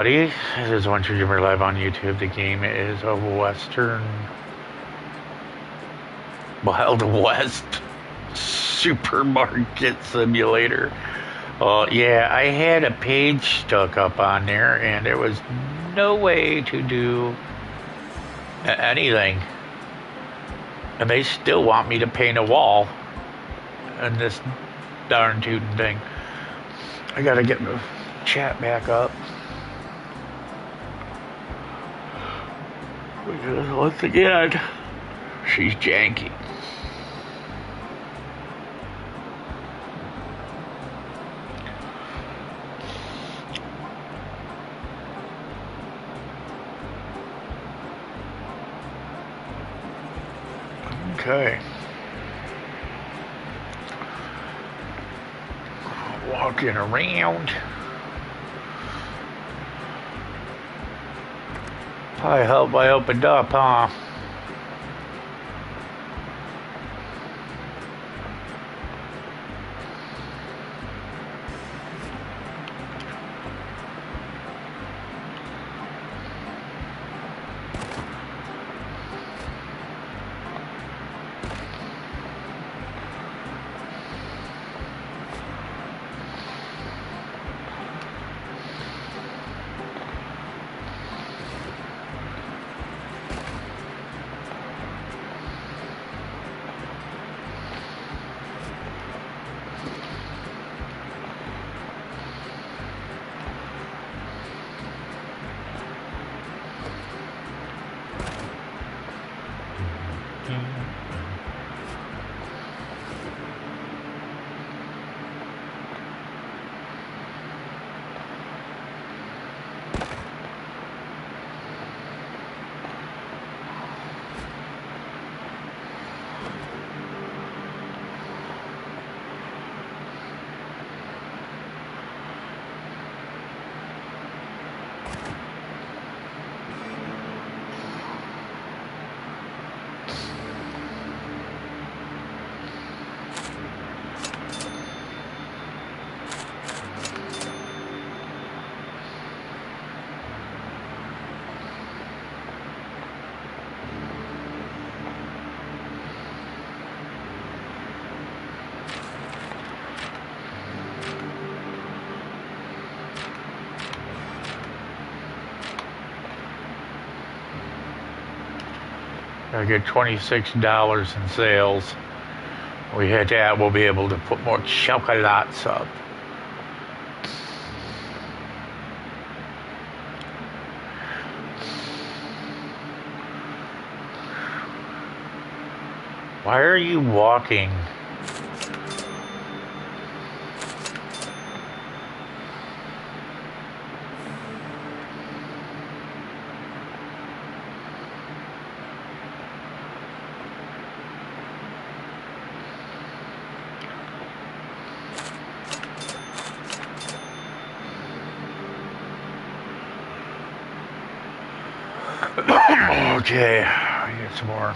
Buddy, this is One True Gamer live on YouTube. The game is a Western Wild West supermarket simulator. Yeah, I had a page stuck up on there, and there was no way to do anything. And they still want me to paint a wall in this darn tootin' thing. I gotta get the chat back up. Because once again, she's janky. Okay. Walking around. Probably helped I opened up, huh? I get $26 in sales. We hit that, we'll be able to put more chocolates up. Why are you walking? Okay, I get some more.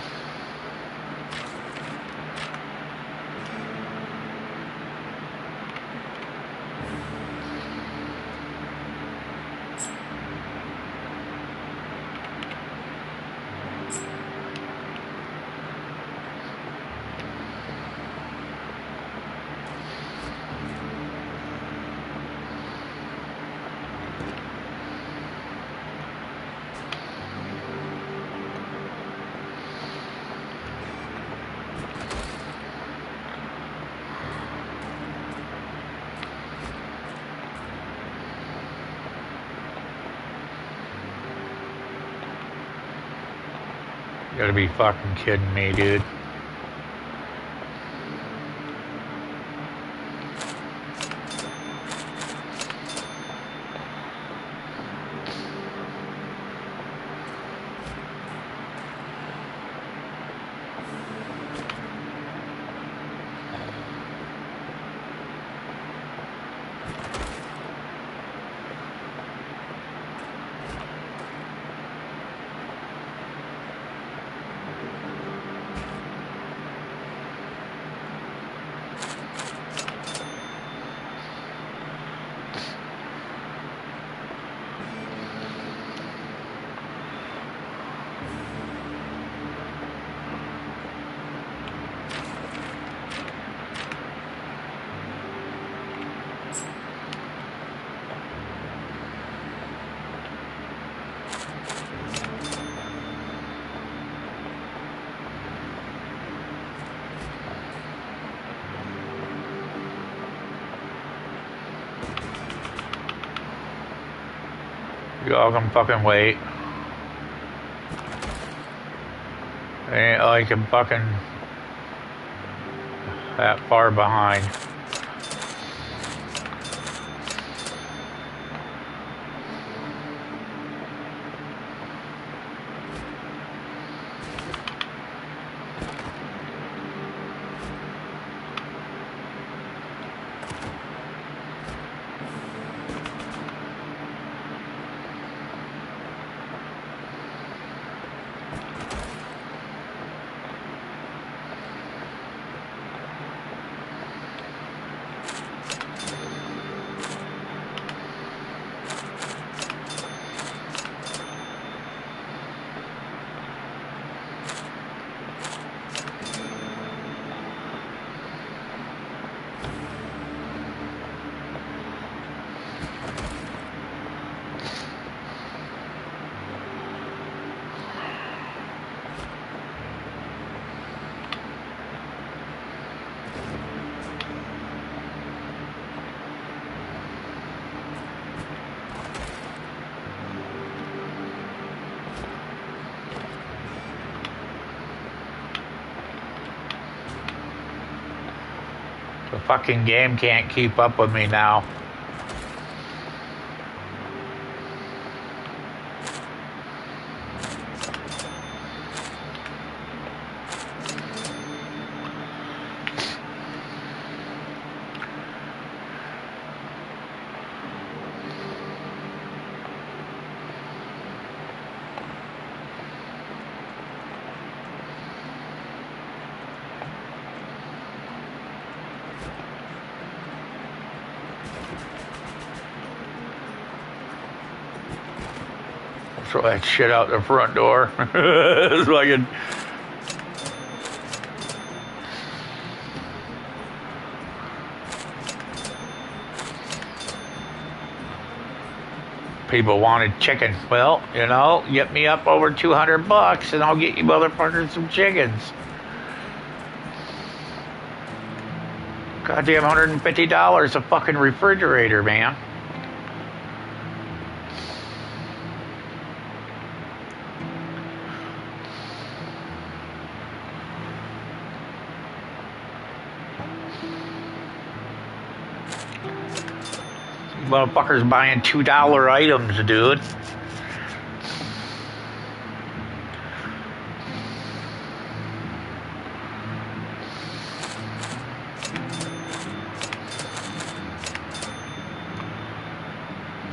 You gotta be fucking kidding me, dude. Y'all can fucking wait. Ain't like I'm fucking that far behind. The fucking game can't keep up with me now. Throw that shit out the front door. So I can. People wanted chicken. Well, you know, get me up over $200 and I'll get you motherfuckers some chickens. Goddamn $150 a fucking refrigerator, man. Motherfuckers buying $2 items, dude.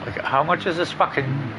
Like, how much is this fucking...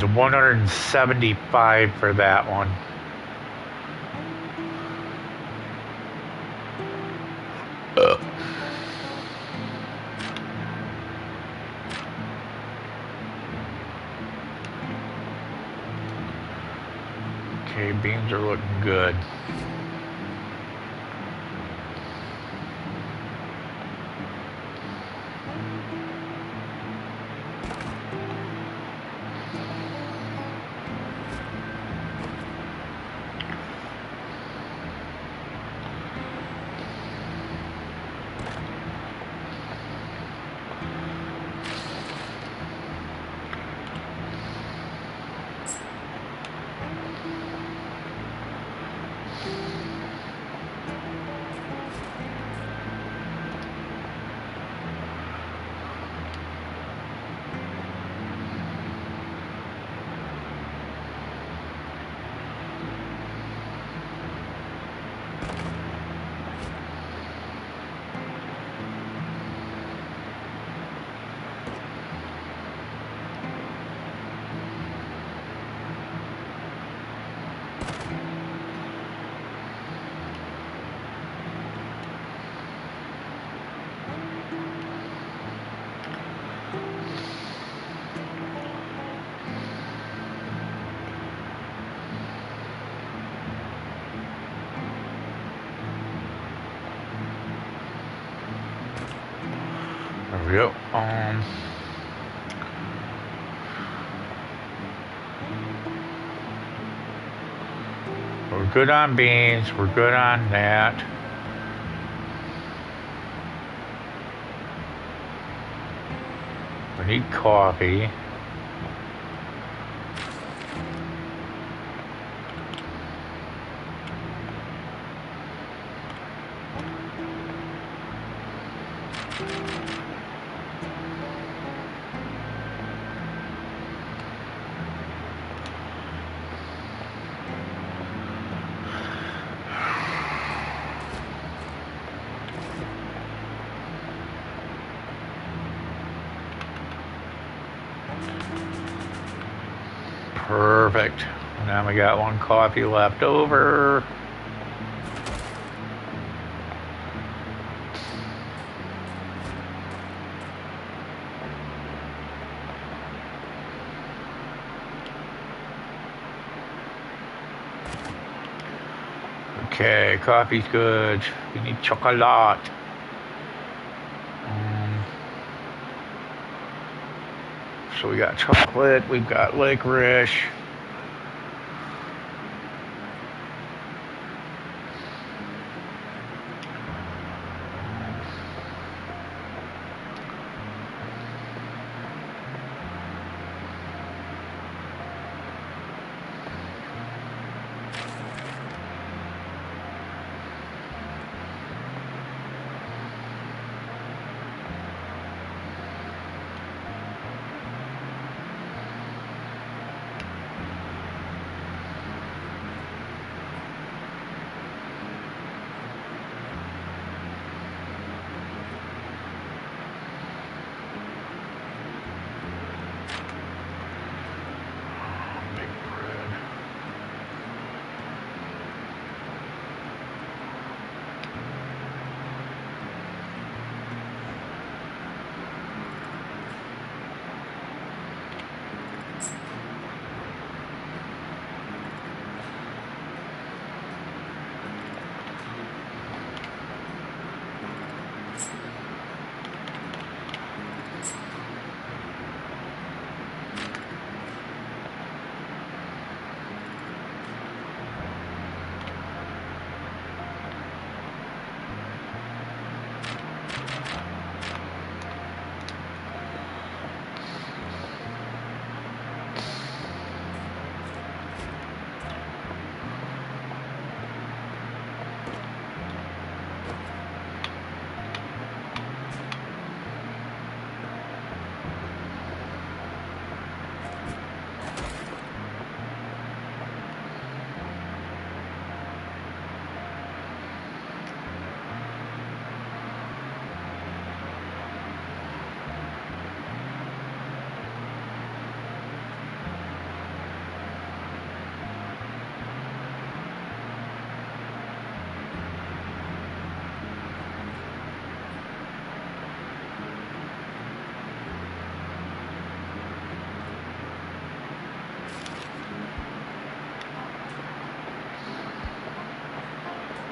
beans, 175 for that one. Okay, beans are looking good. There we go. We're good on beans. We're good on that. We need coffee. Perfect. Now we got one coffee left over. Okay, coffee's good. We need chocolate. So we got chocolate, we've got licorice.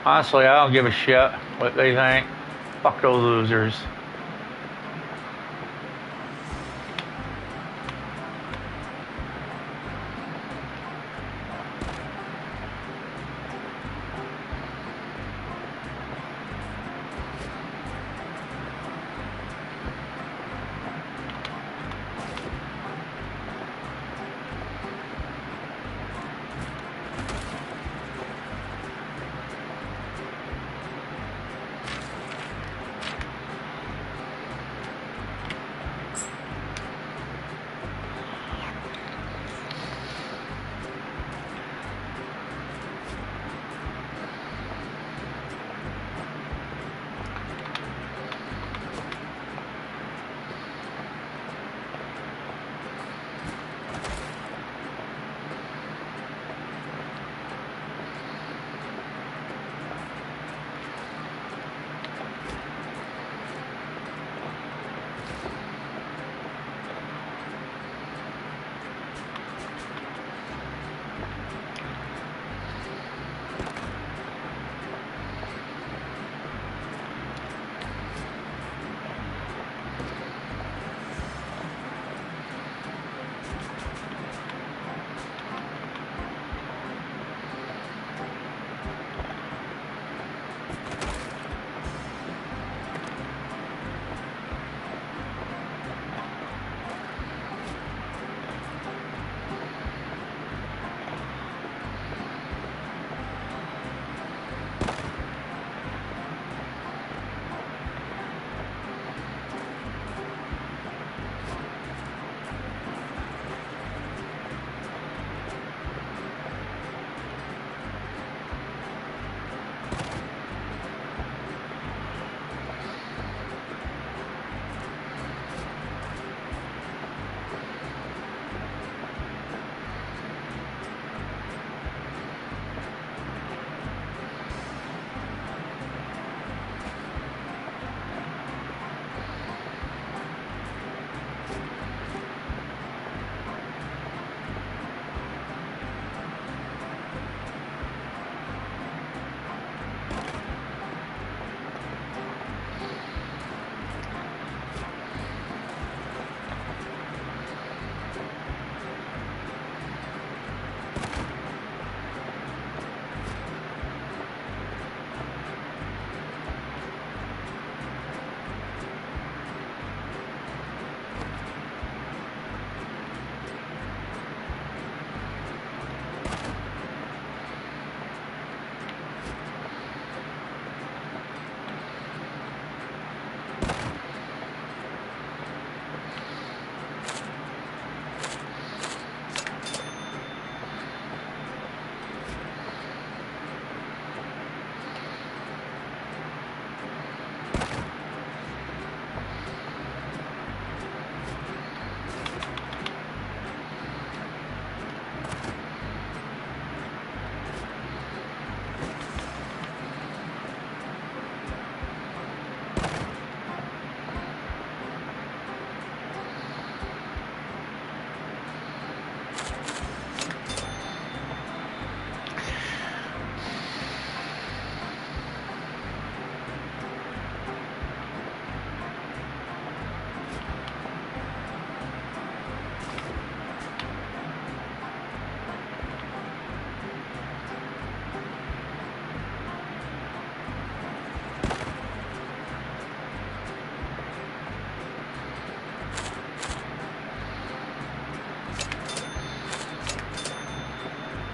Honestly, I don't give a shit what they think. Fuck those losers.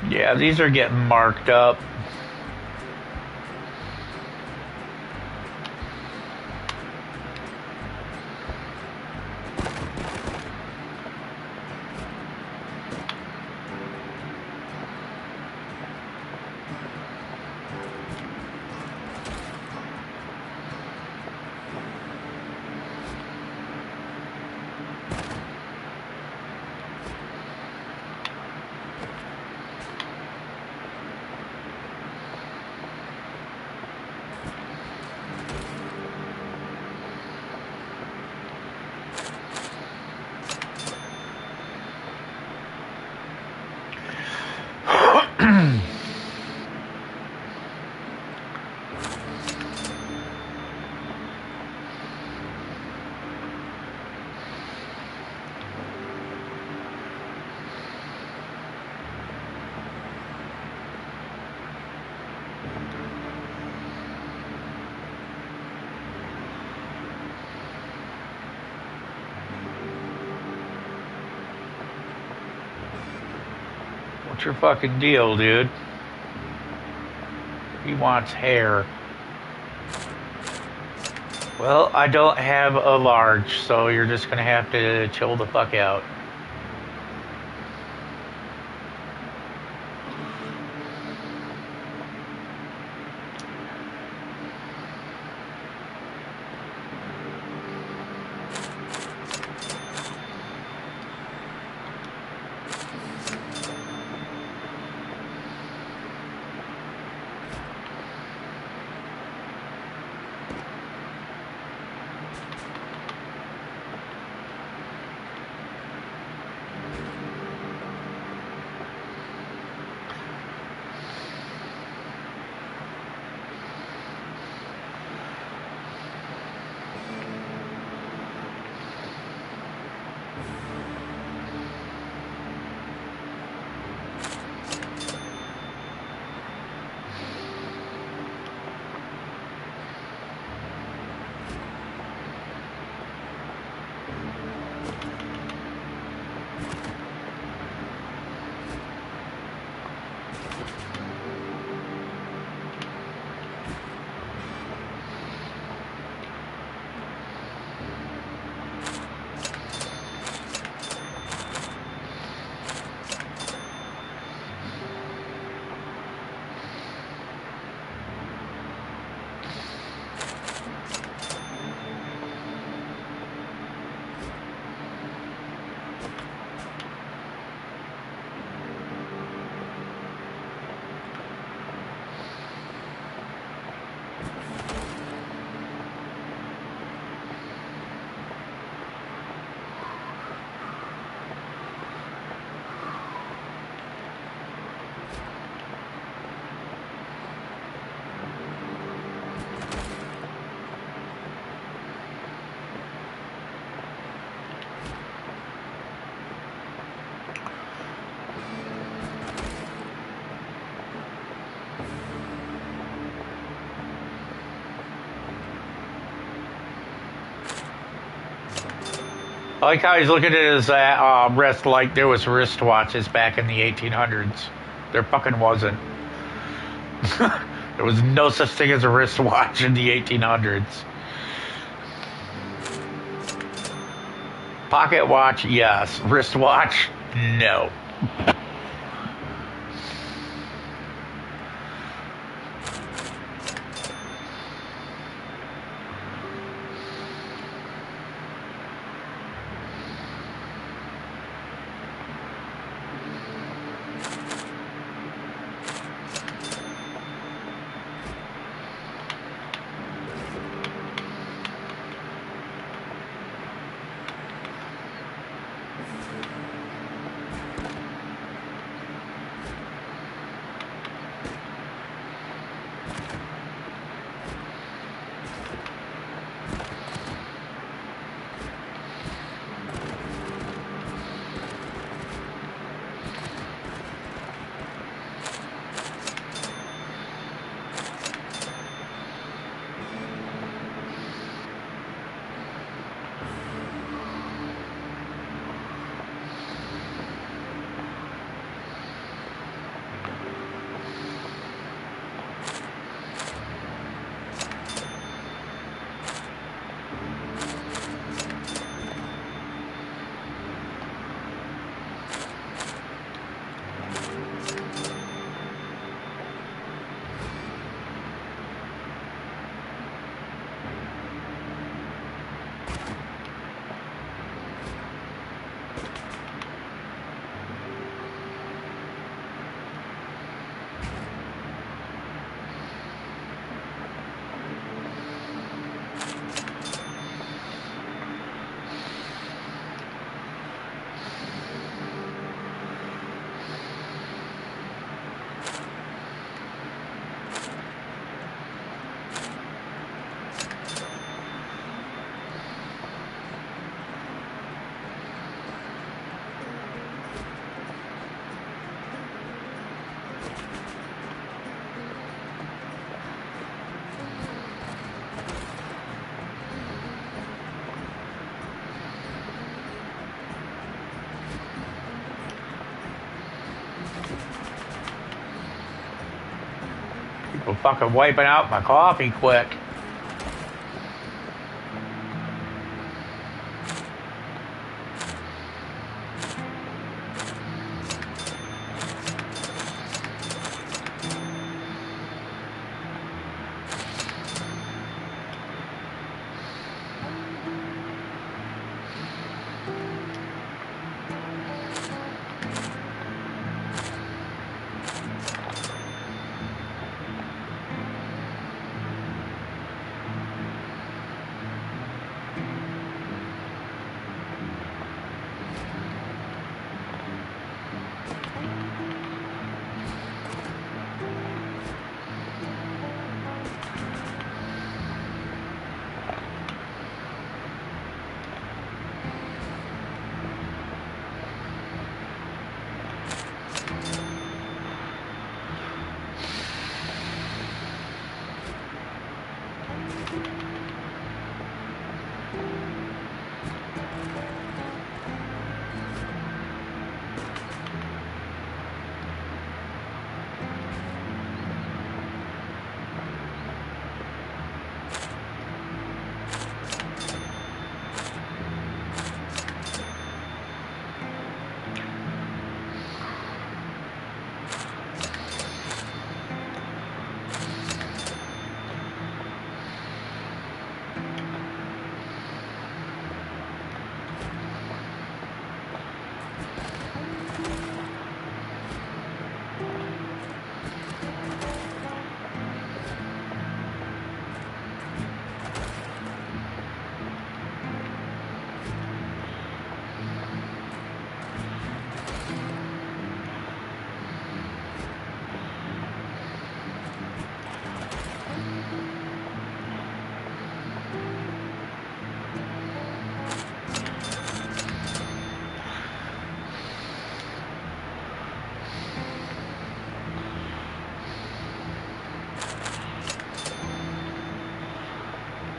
Yeah, these are getting marked up. What's your fucking deal, dude? He wants hair. Well, I don't have a large, so you're just gonna have to chill the fuck out. I like how he's looking at his wrist like there was wristwatches back in the 1800s. There fucking wasn't. There was no such thing as a wristwatch in the 1800s. Pocket watch, yes. Wristwatch, no. I'm fucking wiping out my coffee quick.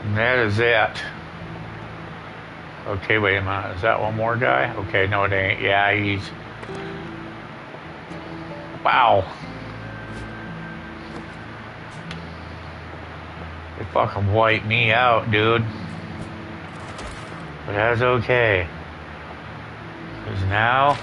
And that is it. Okay, wait a minute. Is that one more guy? Okay, no, it ain't. Yeah, he's... Wow. They fucking wiped me out, dude. But that's okay. Because now...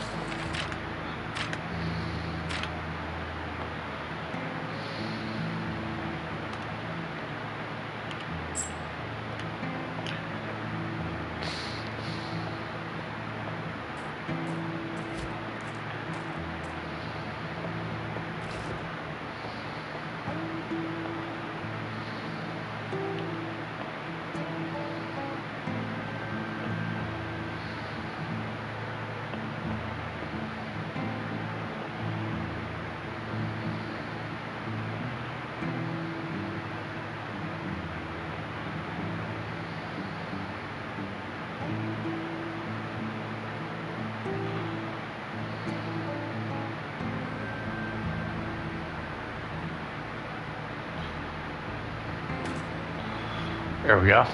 There we go.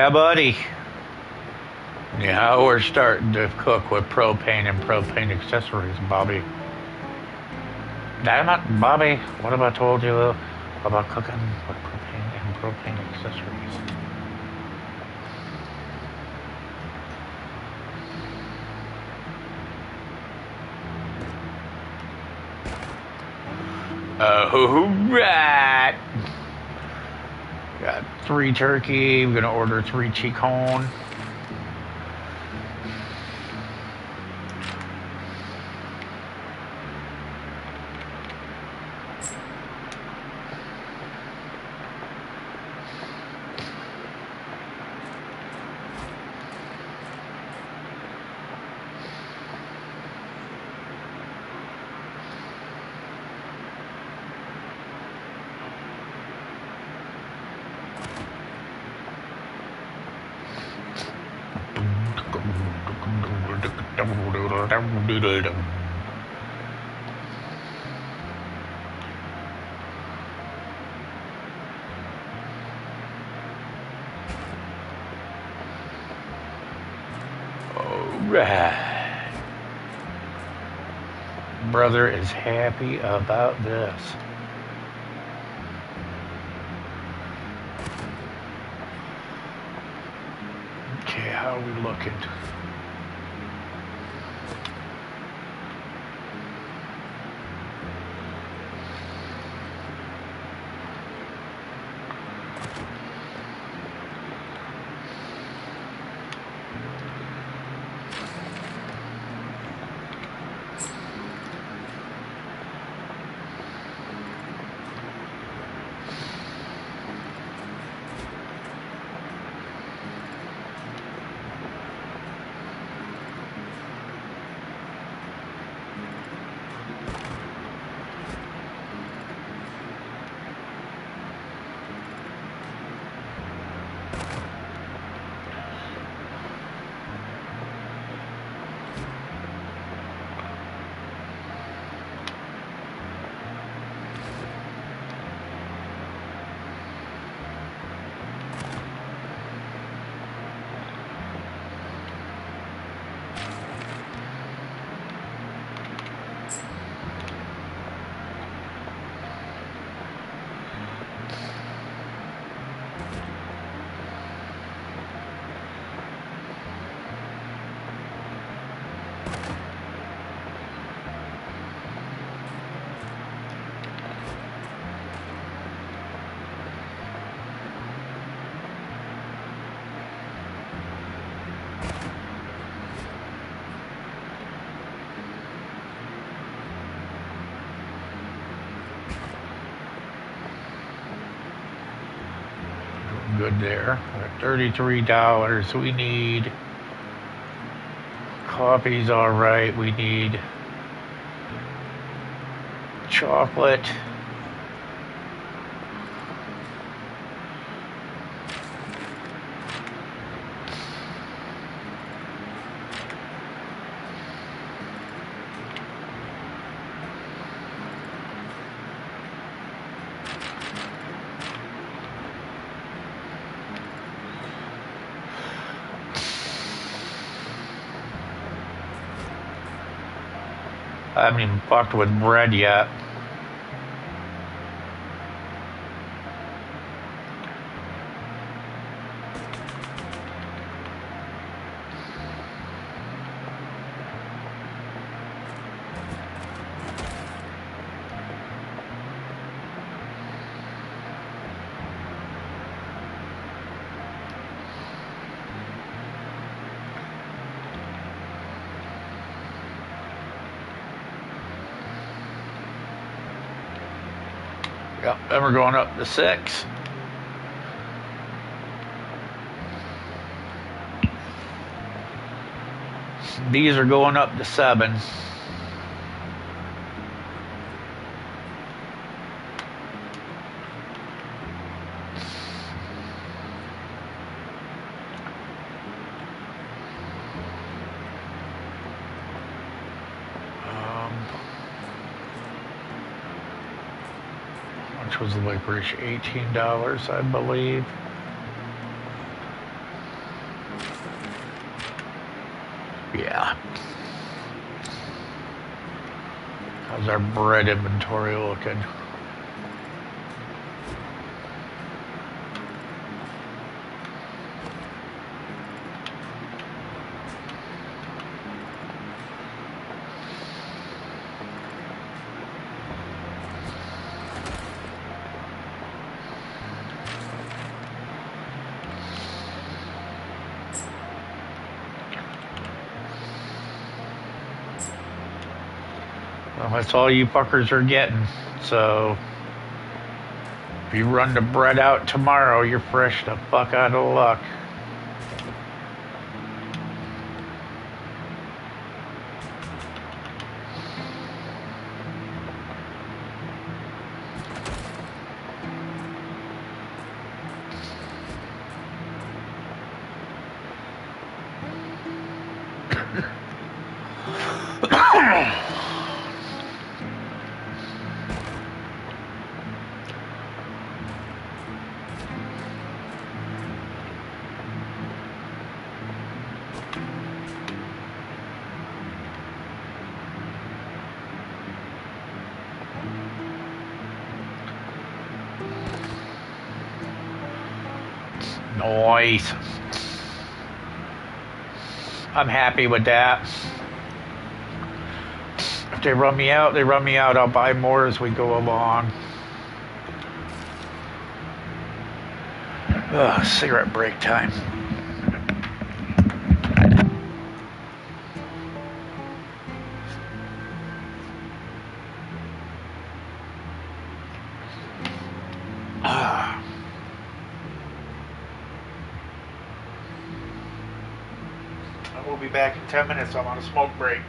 Yeah, buddy. Yeah, we're starting to cook with propane and propane accessories, Bobby. Damn it, Bobby. What have I told you about cooking with propane and propane accessories? Right. Got 3 turkey. We're gonna order 3 chicon. Alright. Brother is happy about this. Okay, how are we looking? Good there. $33. We need coffee's all right. We need chocolate. I haven't even fucked with bread yet. Yep, then we're going up to 6. These are going up to 7. Which was the licorice? $18, I believe. Yeah. How's our bread inventory looking? Well, that's all you fuckers are getting. So if you run the bread out tomorrow, you're fresh the fuck out of luck. Nice. I'm happy with that. If they run me out, they run me out. I'll buy more as we go along. Ugh, cigarette break time. I will be back in 10 minutes. I'm on a smoke break.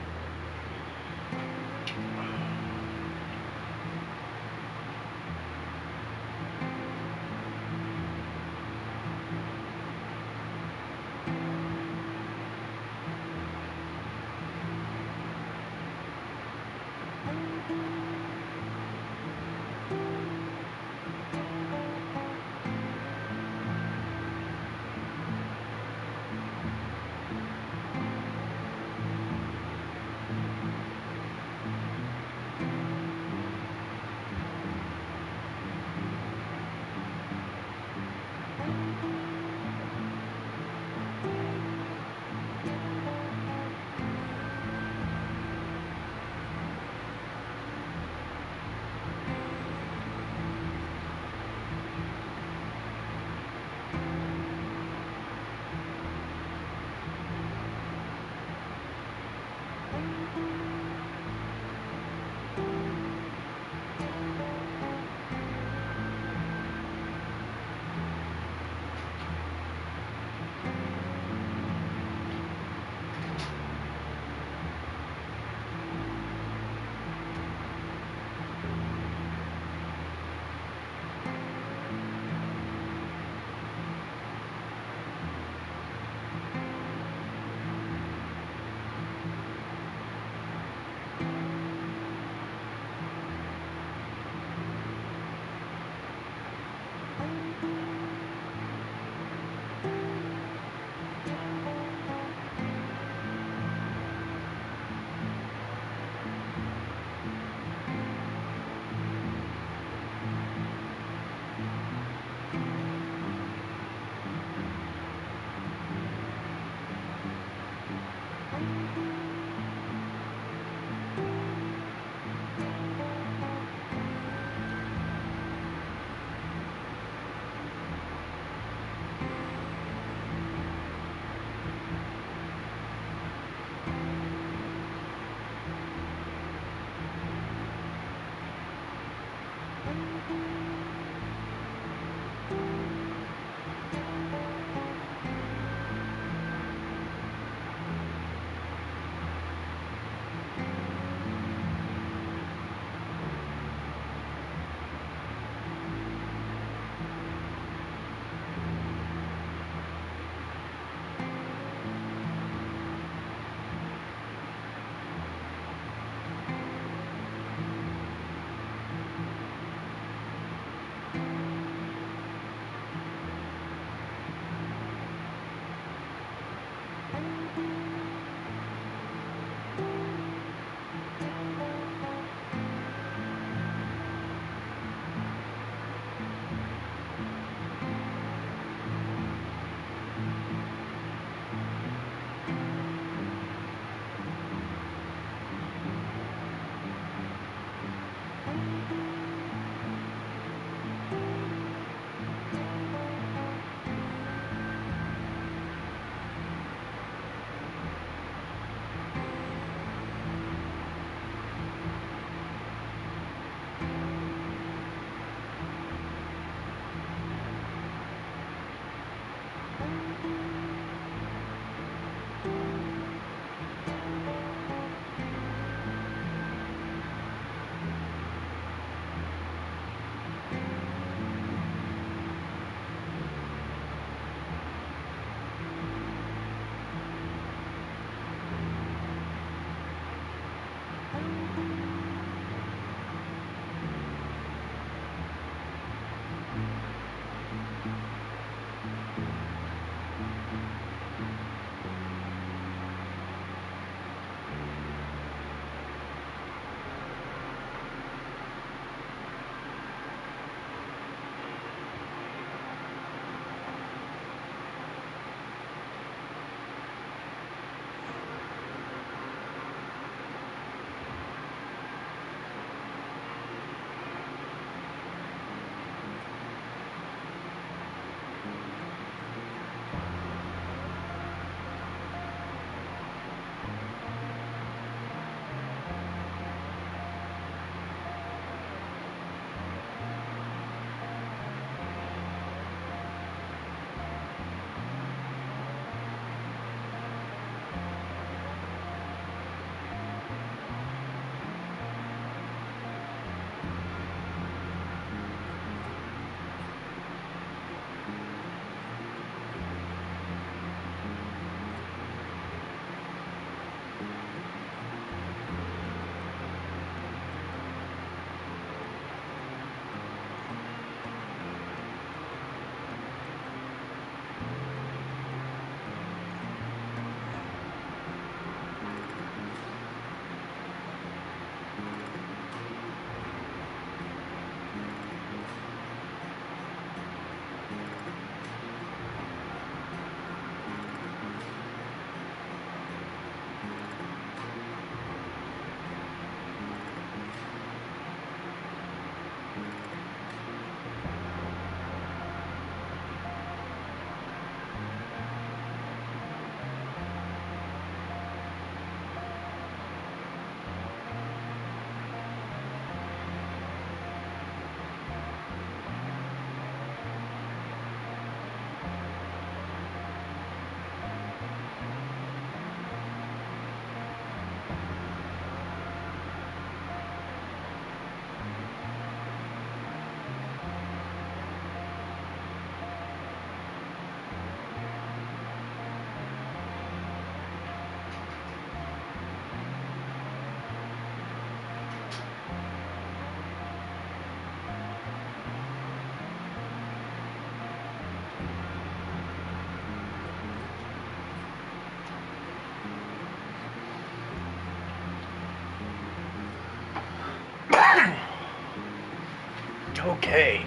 Okay.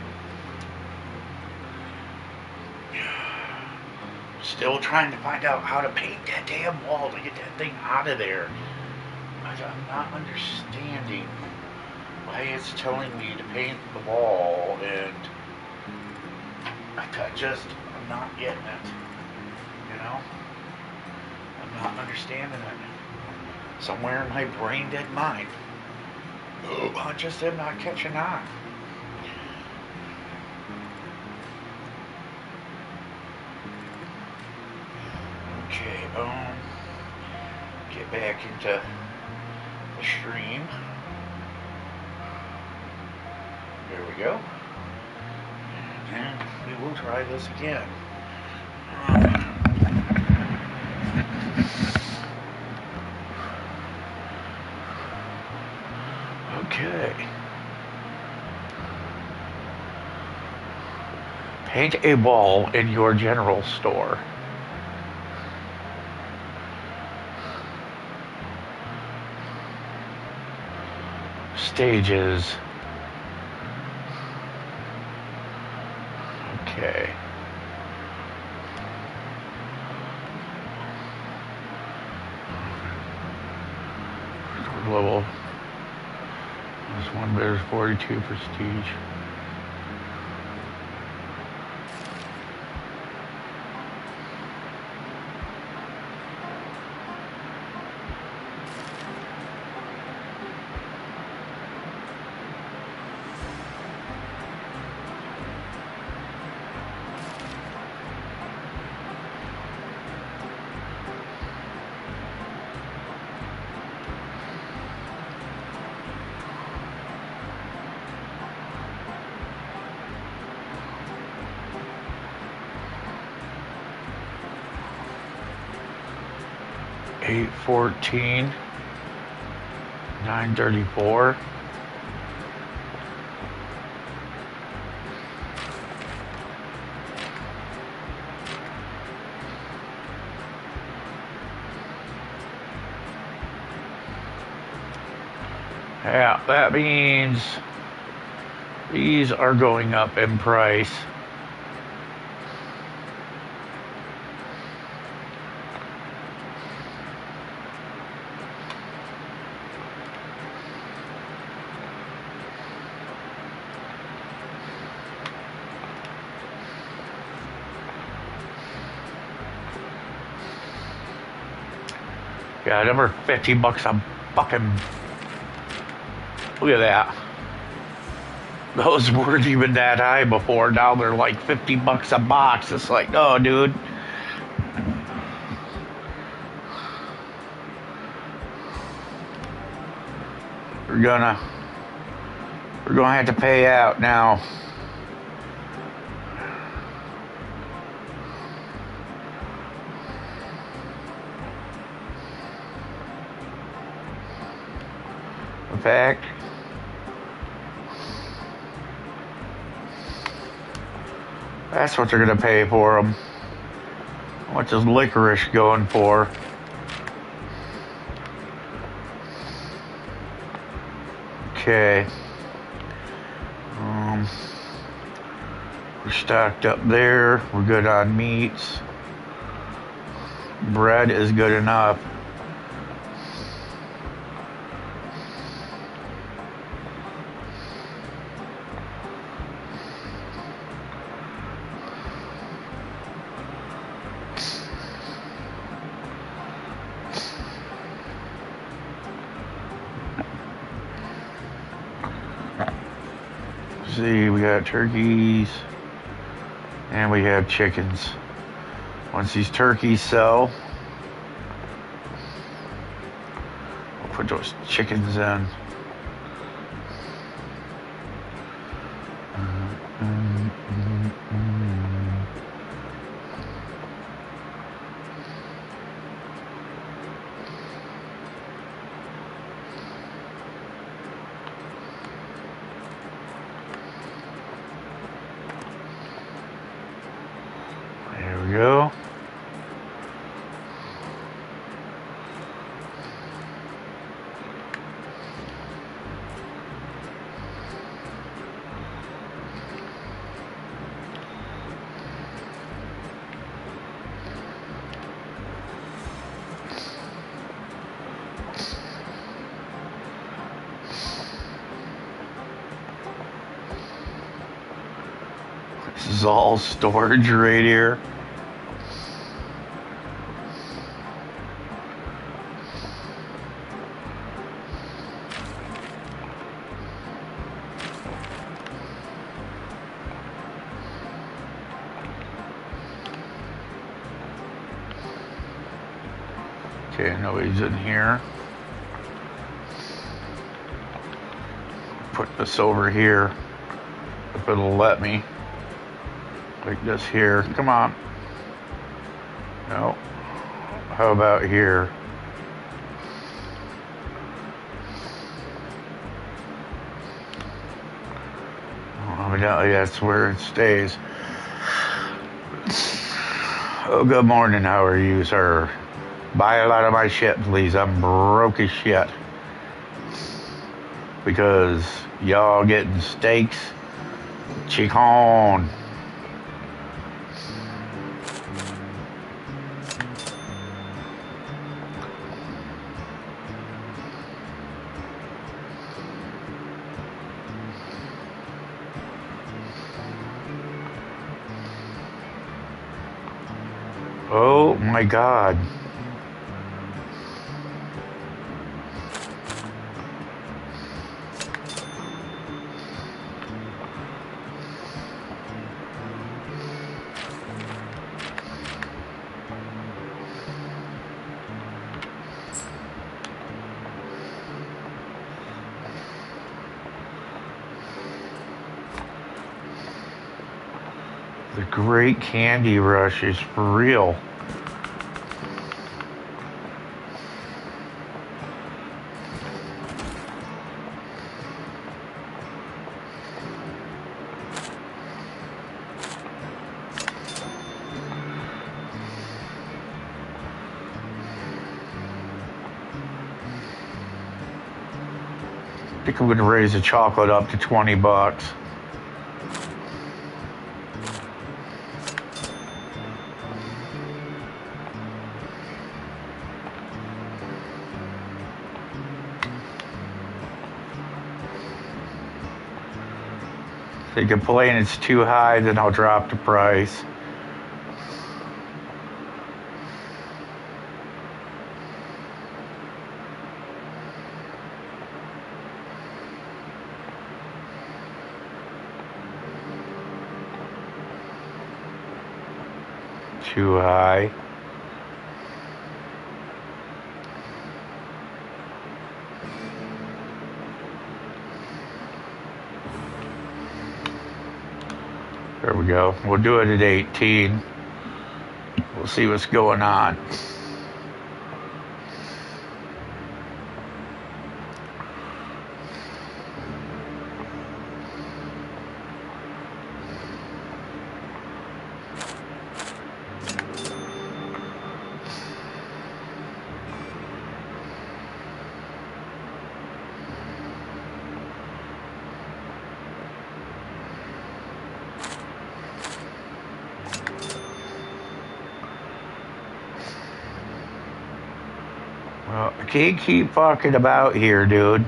Still trying to find out how to paint that damn wall to get that thing out of there. I'm not understanding why it's telling me to paint the wall, and I'm not getting it. You know? I'm not understanding it. Somewhere in my brain dead mind, I just am not catching on. Okay, get back into the stream. There we go. And we will try this again. Okay. Paint a wall in your general store. Stages. Okay. Level. This one bears 42 prestige. 814. 934. Yeah, that means these are going up in price. Yeah, them are $50 a fucking. Look at that. Those weren't even that high before. Now they're like $50 a box. It's like, no, dude. We're gonna have to pay out now. In fact, that's what they're gonna pay for them. How much is licorice going for? Okay. We're stocked up there. We're good on meats. Bread is good enough. See, we got turkeys and we have chickens. Once these turkeys sell, we'll put those chickens in. There we go. This is all storage right here. Okay, nobody's in here. Put this over here if it'll let me. Like this here. Come on. No. How about here? Oh, evidently that's where it stays. Oh, good morning. How are you, sir? Buy a lot of my shit, please. I'm broke as shit. Because y'all getting steaks, chicken. Oh my God. The Great Candy Rush is for real. think I'm going to raise the chocolate up to $20. If they complain it's too high, then I'll drop the price. Too high. There we go. We'll do it at 18. We'll see what's going on. Well, I can't keep fucking about here, dude.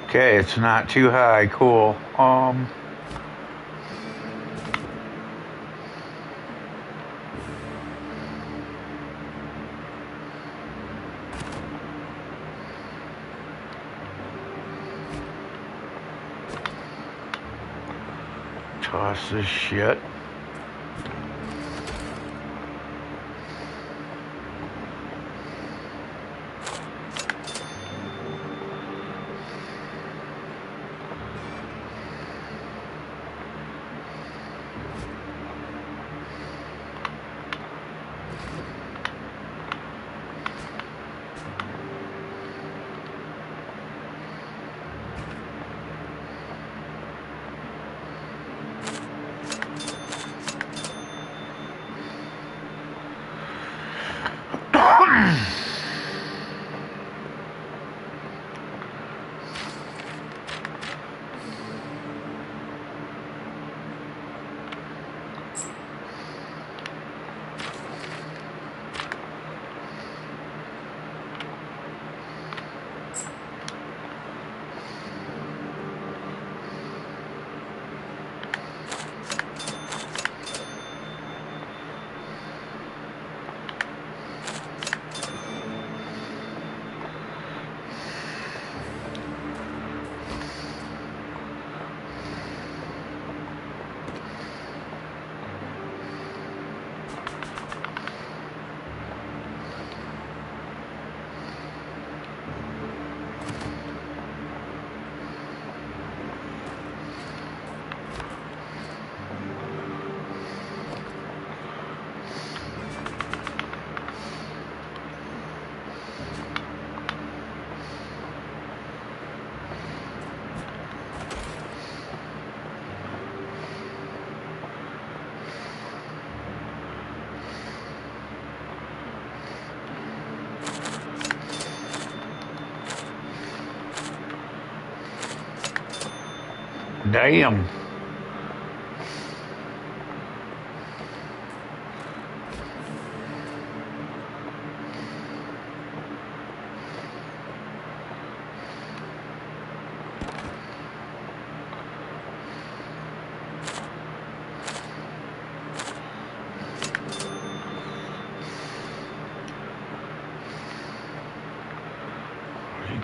Okay, it's not too high. Cool. Toss this shit. Damn.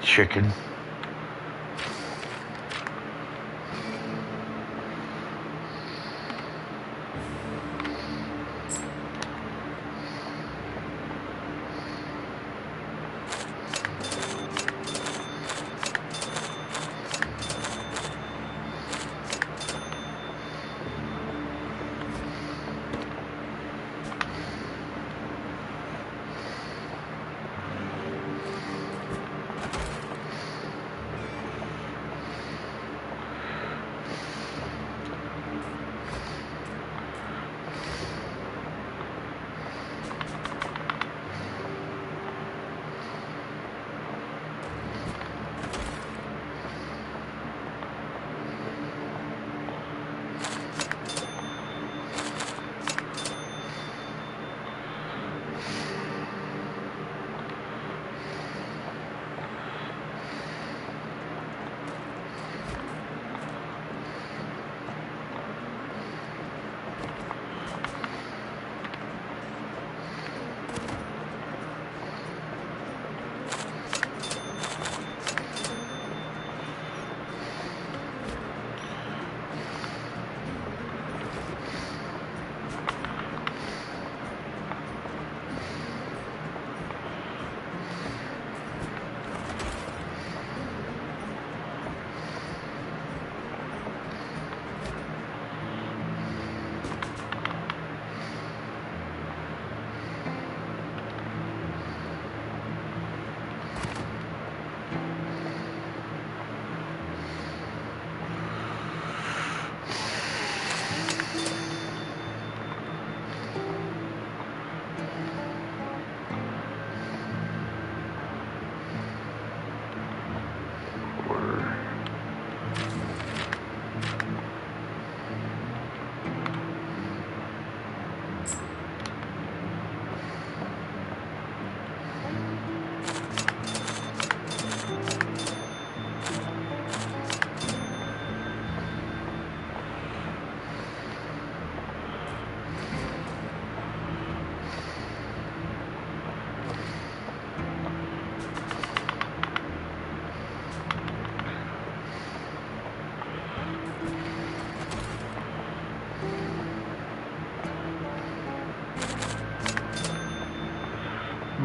Chicken.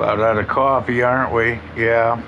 About out of coffee, aren't we? Yeah.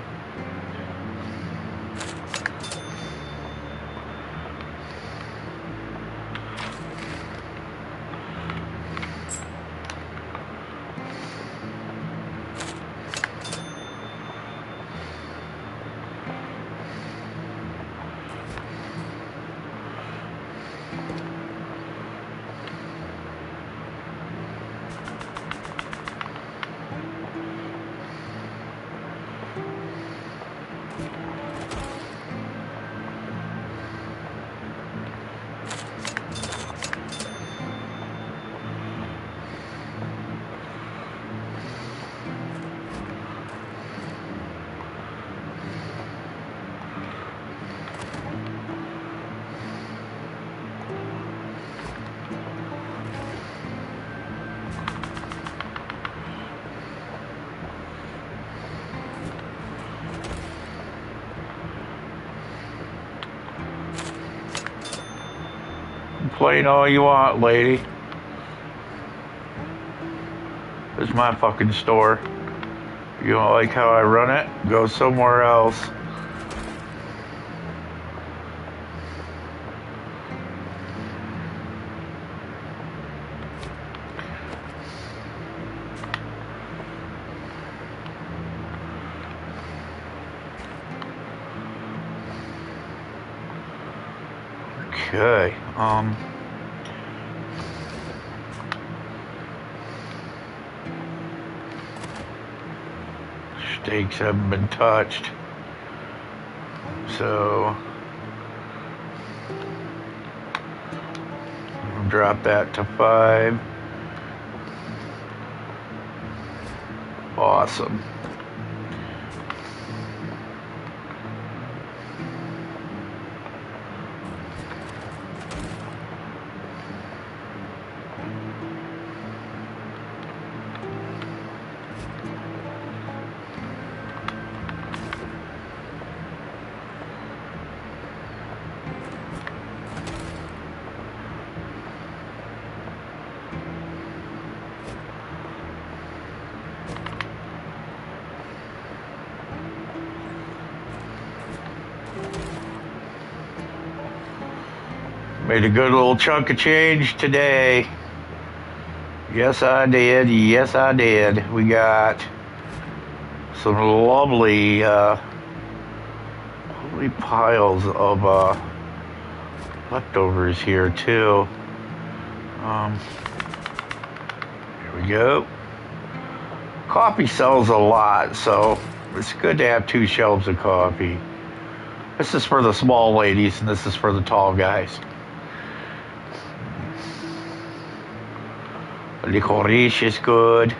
Complain all you want, lady. This is my fucking store. You don't like how I run it? Go somewhere else. Okay, steaks haven't been touched, so I'll drop that to 5. Awesome. Made a good little chunk of change today. Yes, I did. Yes, I did. We got some lovely piles of leftovers here too. Here we go. Coffee sells a lot, so it's good to have 2 shelves of coffee. This is for the small ladies, and this is for the tall guys. Licorice is good.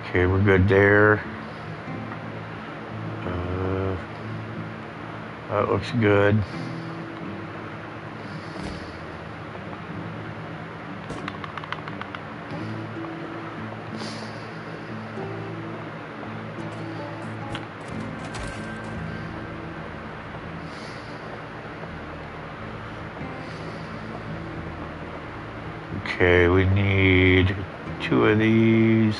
Okay, we're good there. That looks good. Okay, we need 2 of these.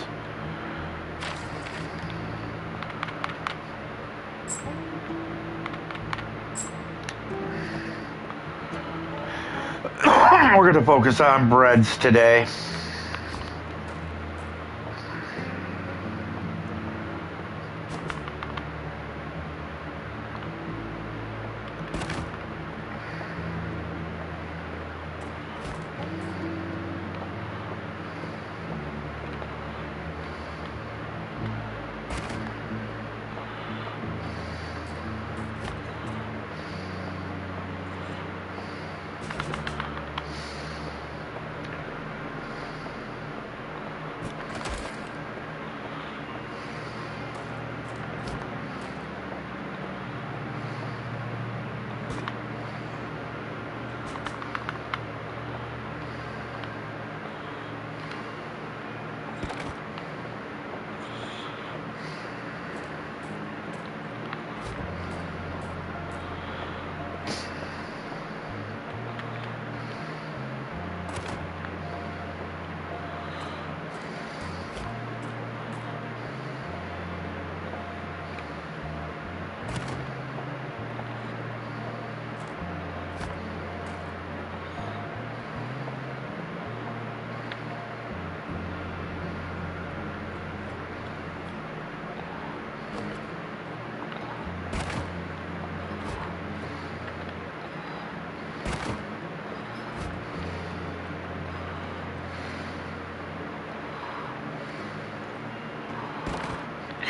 We're going to focus on breads today.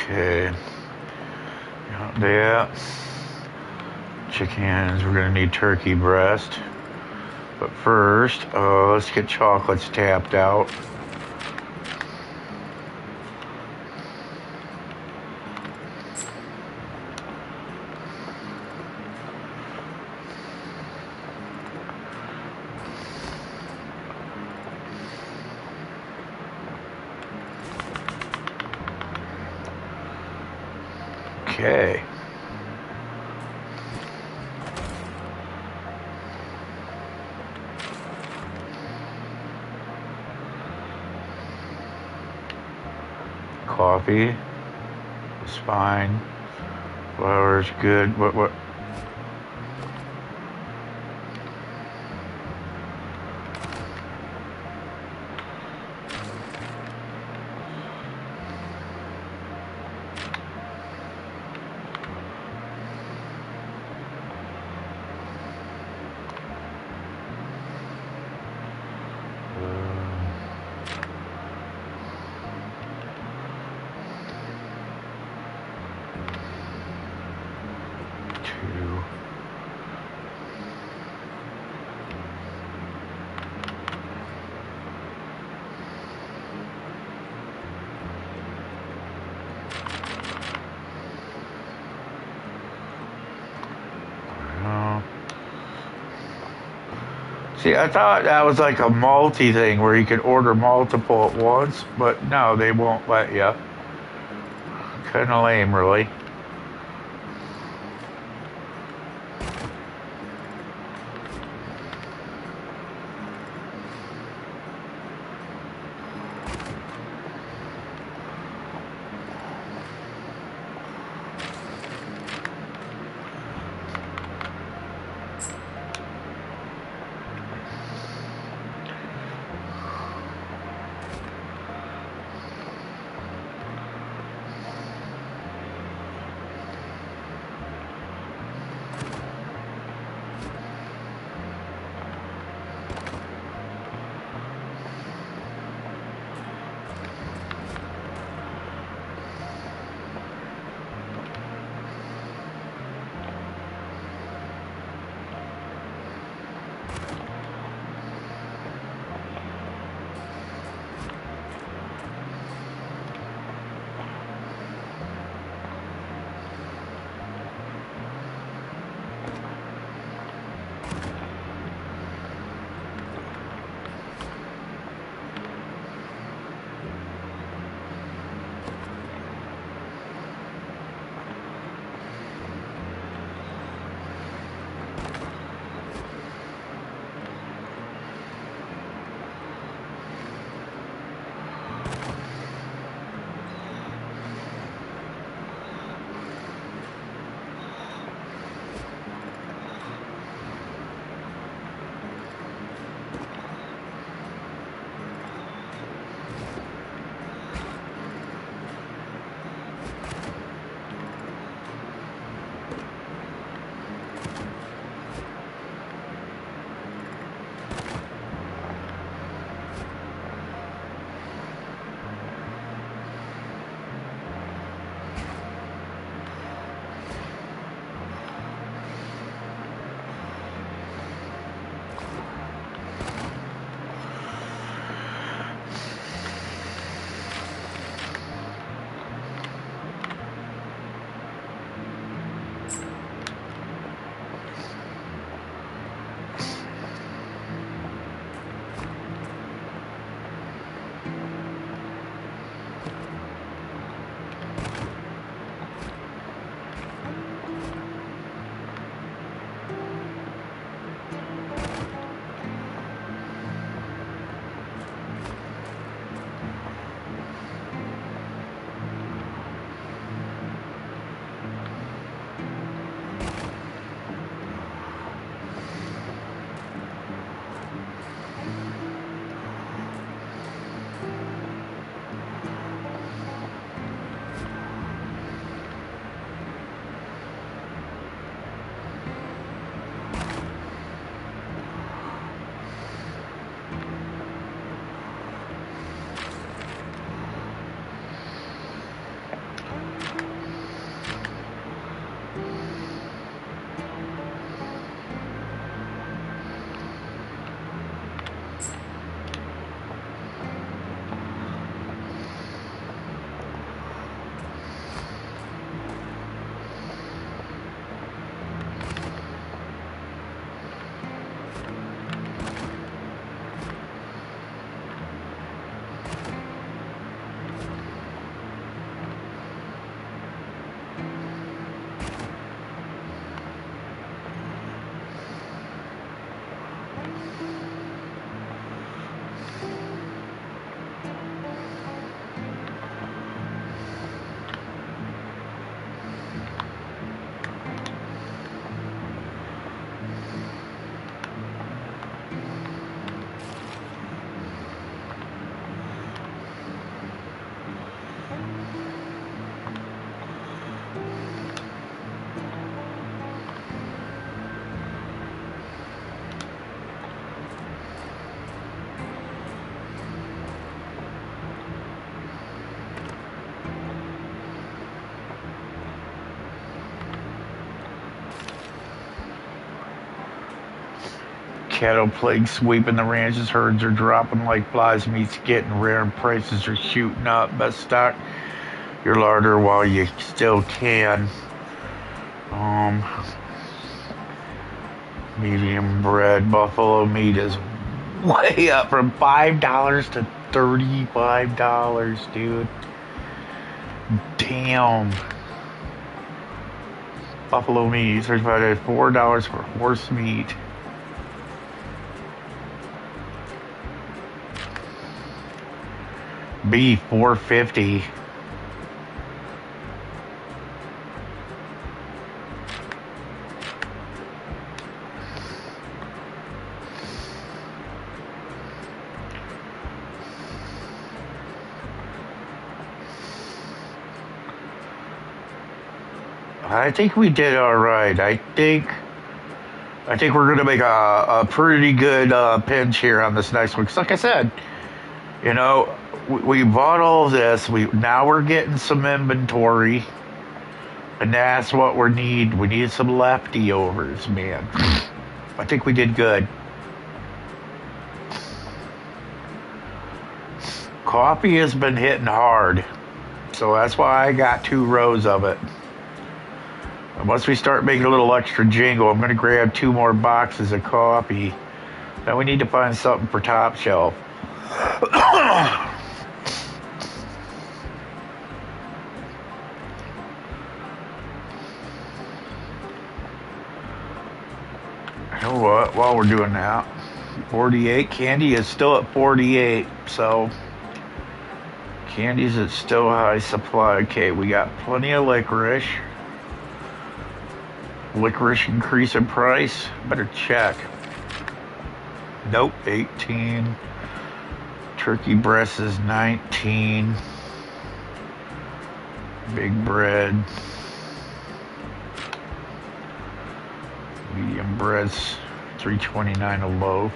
Okay. Got that. Chickens. We're gonna need turkey breast. But first, let's get chocolates tapped out. Okay. Coffee. It's fine. Flour's good. What? Two. See, I thought that was like a multi thing where you could order multiple at once, but no, they won't let you. Kind of lame, really. Cattle plague sweeping the ranches. Herds are dropping like flies. Meat's getting rare and prices are shooting up. Best stock your larder while you still can. Medium bred buffalo meat is way up from $5 to $35, dude. Damn. Buffalo meat, $35, $4 for horse meat. Beef, $4.50. I think we did all right. I think we're gonna make a pretty good pinch here on this next one. 'Cause like I said, you know, we bought all of this. Now we're getting some inventory, and that's what we need. We need some leftovers, man. I think we did good. Coffee has been hitting hard, so that's why I got 2 rows of it. And once we start making a little extra jingle, I'm going to grab 2 more boxes of coffee. Now we need to find something for Top Shelf. You know what? While we're doing that, 48 candy is still at 48, so candy's at still high supply. Okay, we got plenty of licorice. Licorice increase in price? Better check. Nope, 18. Turkey breast is 19. Big bread. Medium bread's $3.29 a loaf.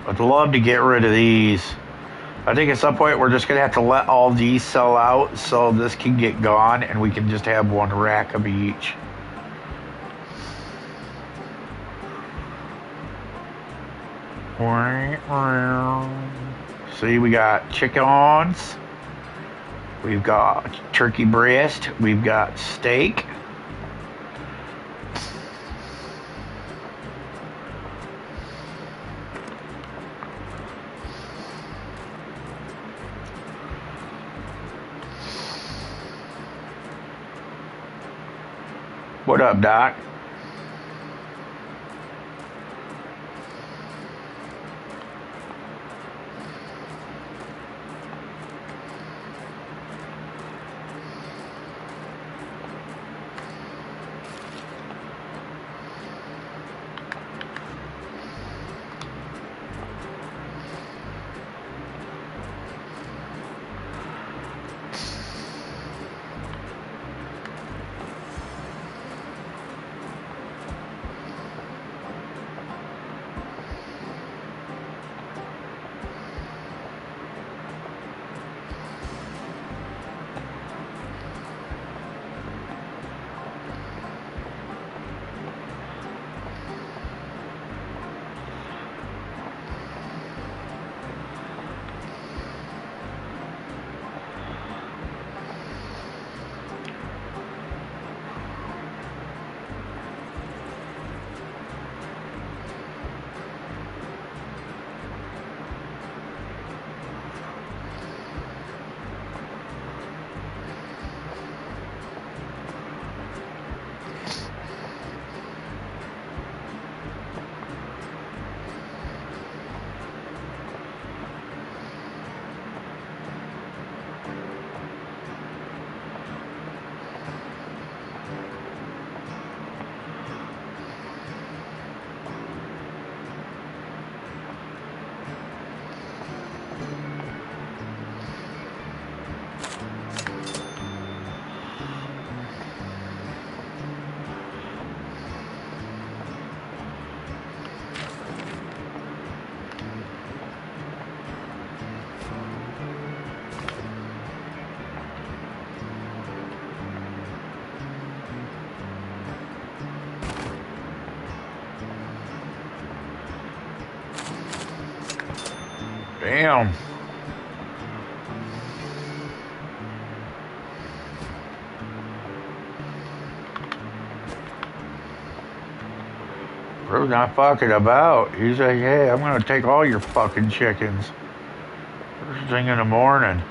I'd love to get rid of these. I think at some point we're just going to have to let all these sell out so this can get gone and we can just have 1 rack of each. See, we got chickens. We've got turkey breast. We've got steak. What up, Doc? Damn. Bro's not fucking about. He's like, hey, I'm gonna take all your fucking chickens. First thing in the morning.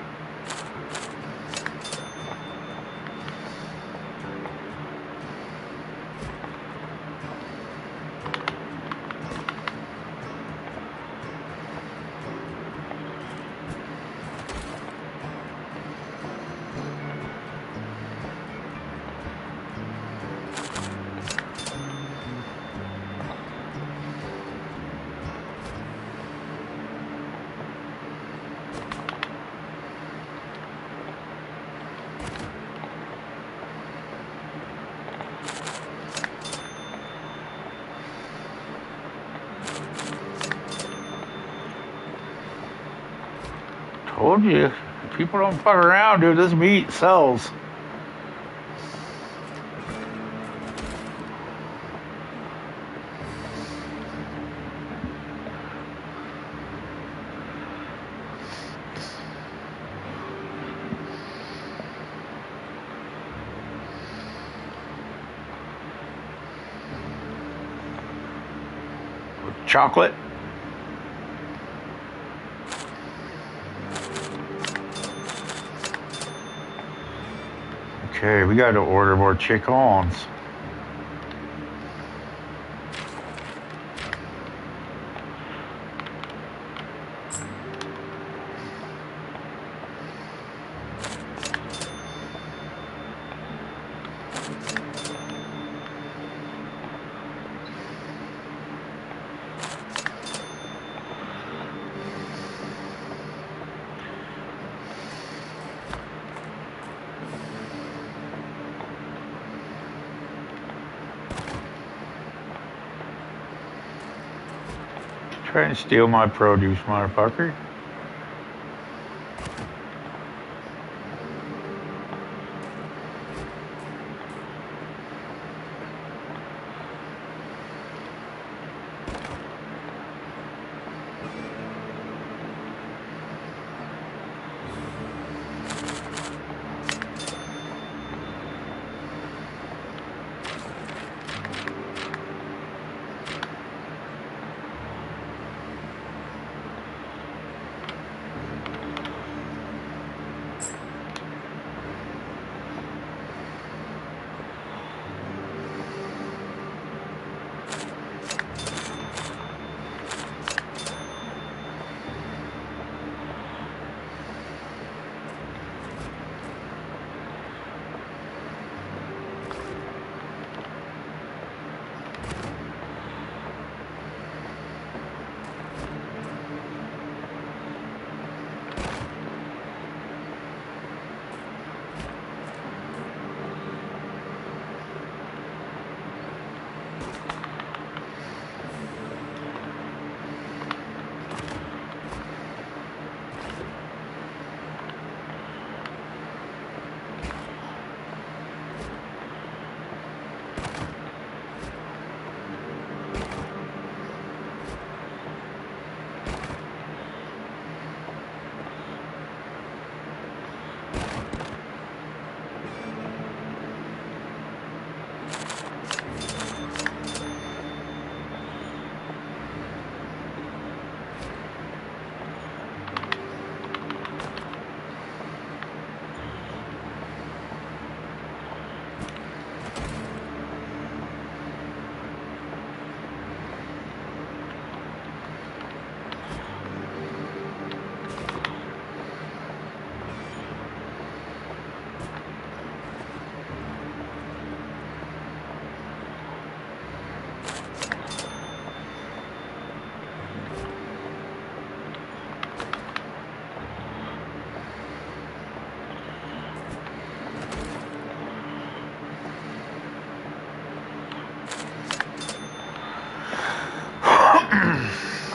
Told you, people don't fuck around, dude. This meat sells. Chocolate. Okay, we got to order more chickens. Trying to steal my produce, motherfucker.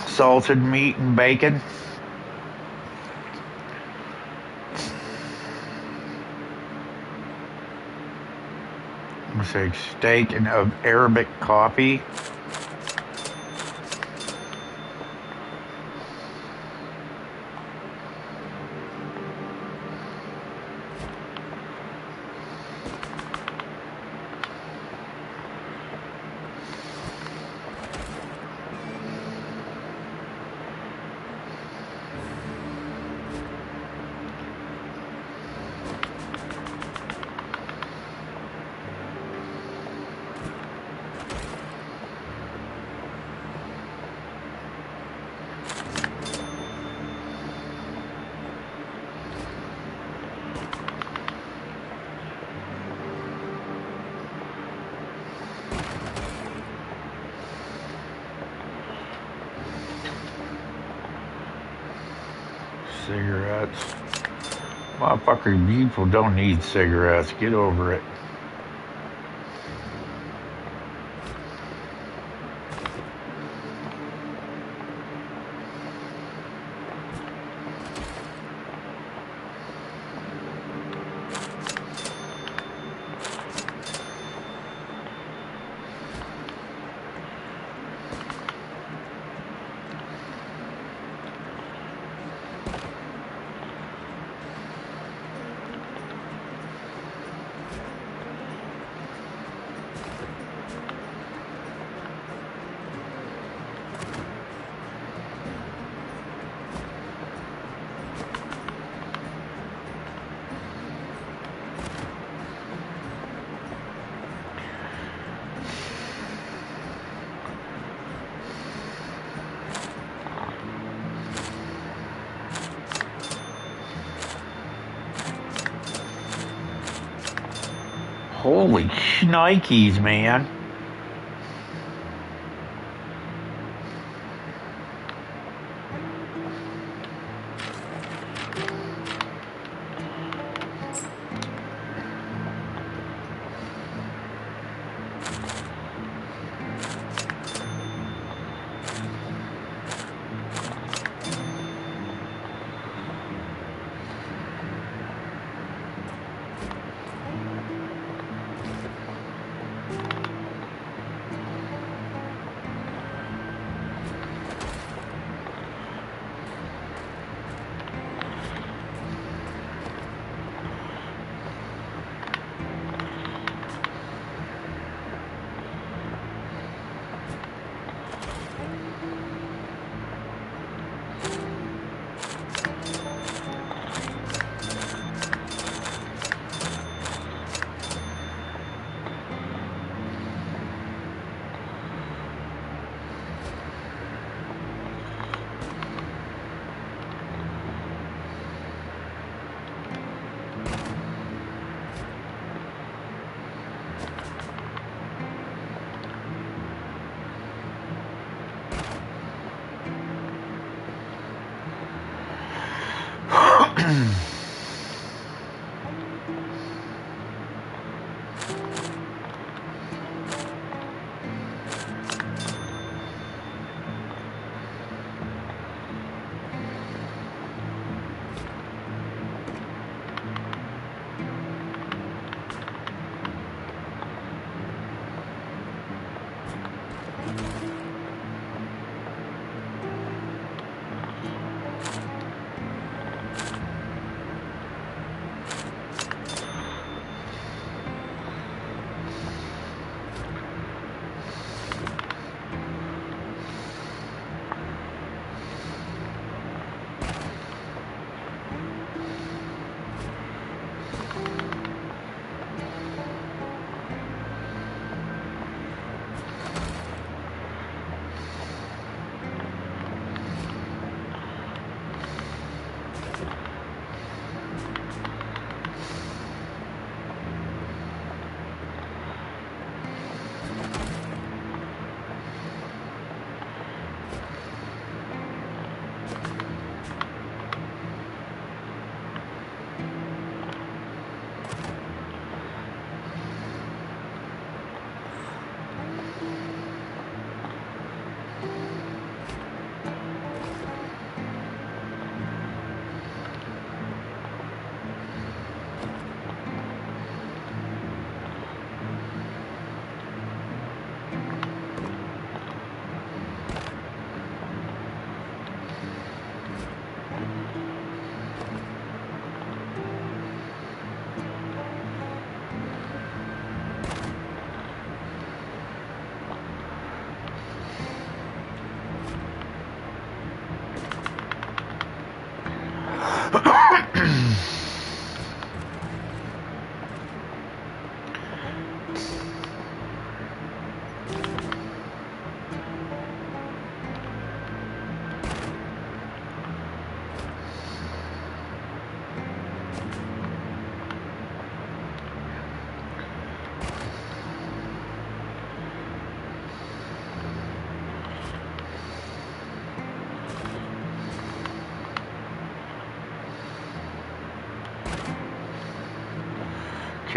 Salted meat and bacon. I'm gonna say steak and Arabic coffee. cigarettes. Motherfucker, people don't need cigarettes. Get over it. Holy shnikes, man.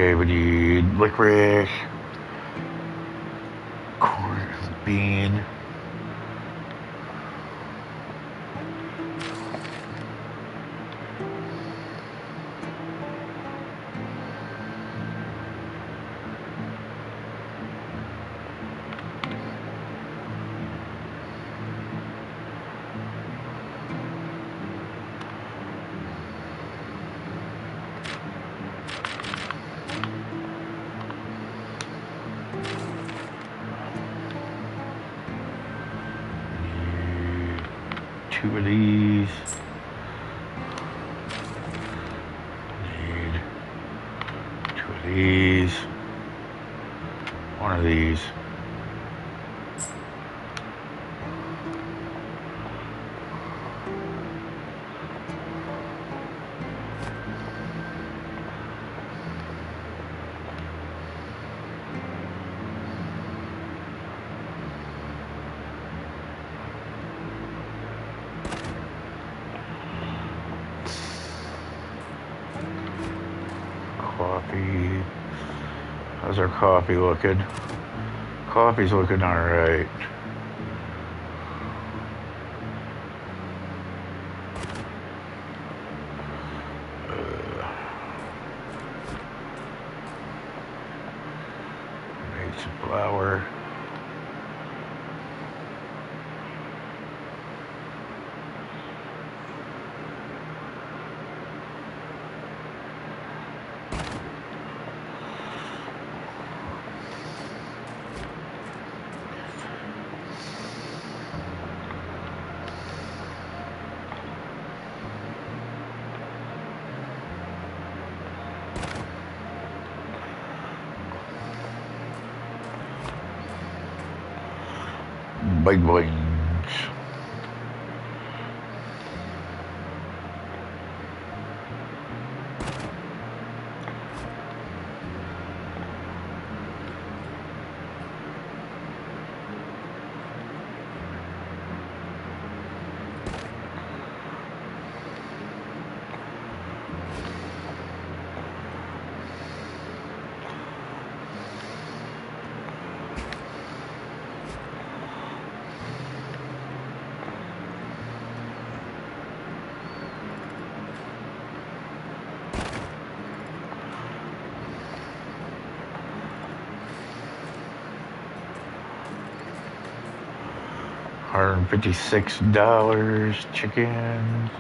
Okay, we need licorice, corn, bean. Two of these. Need two of these. One of these. Coffee. How's our coffee looking? Coffee's looking all right. Made some flour. Big wings. $156 chicken.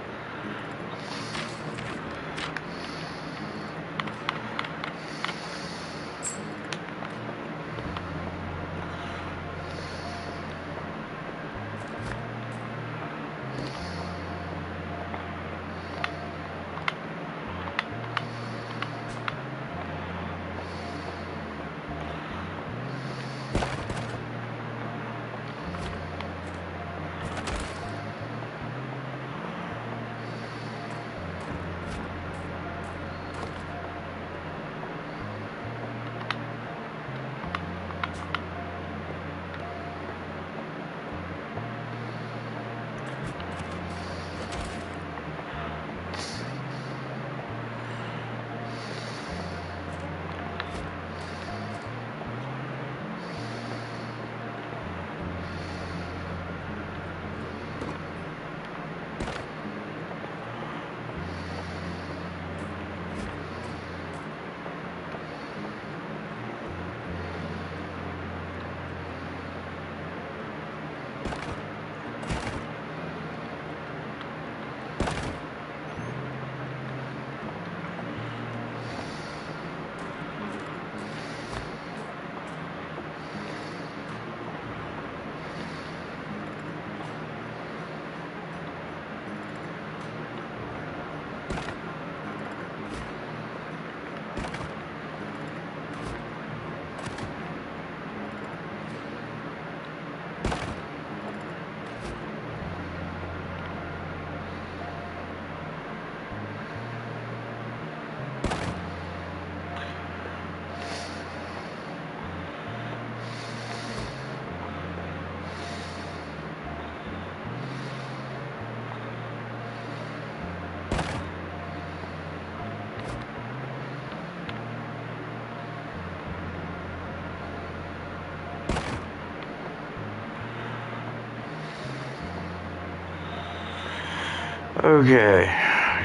Okay,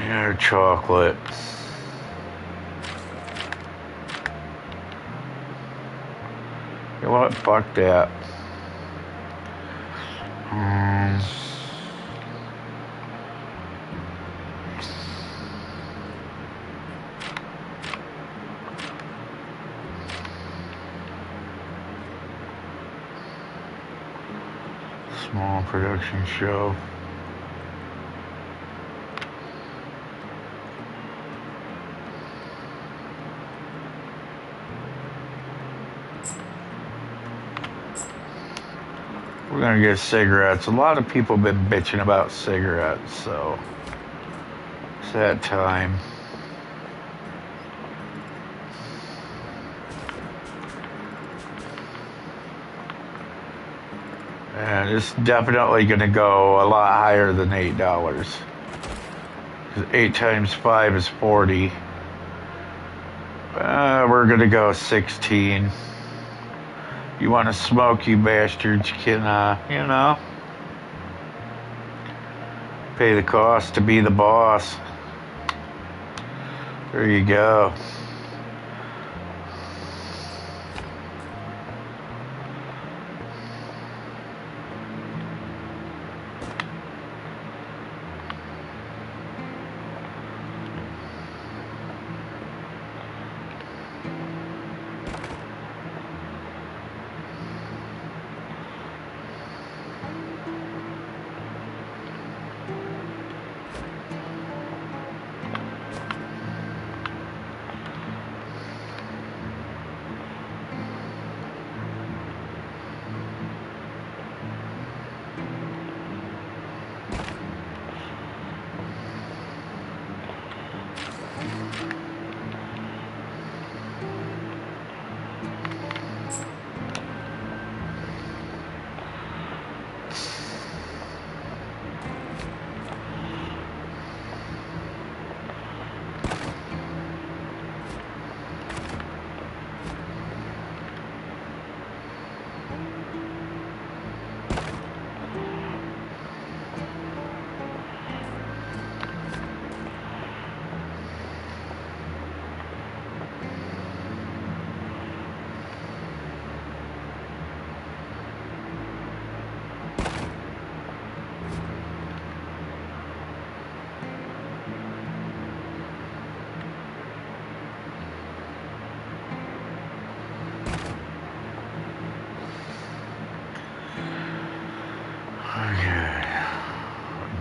your chocolate. You know what? Fuck that. Small production show. We're gonna get cigarettes. A lot of people have been bitching about cigarettes, so it's that time. And it's definitely gonna go a lot higher than $8. 'Cause 8 times 5 is 40. We're gonna go 16. You want to smoke, you bastards? You can, you know, pay the cost to be the boss. There you go.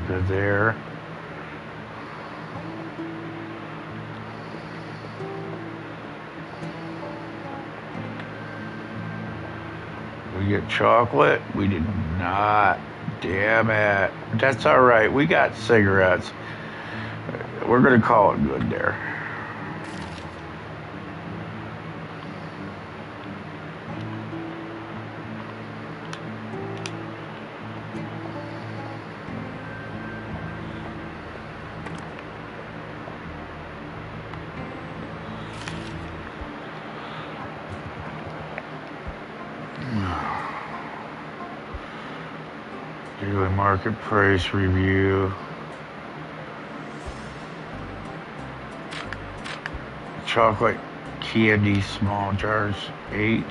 Good there. We get chocolate? We did not. Damn it. That's all right. We got cigarettes. We're going to call it good there. Daily market price review. Chocolate candy, small jars, 8.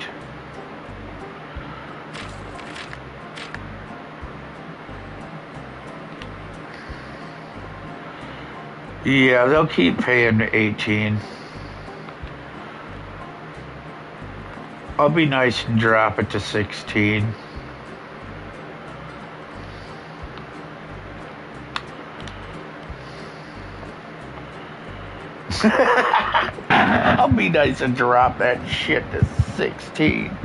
Yeah, they'll keep paying 18. I'll be nice and drop it to 16. I'll be nice and drop that shit to 16.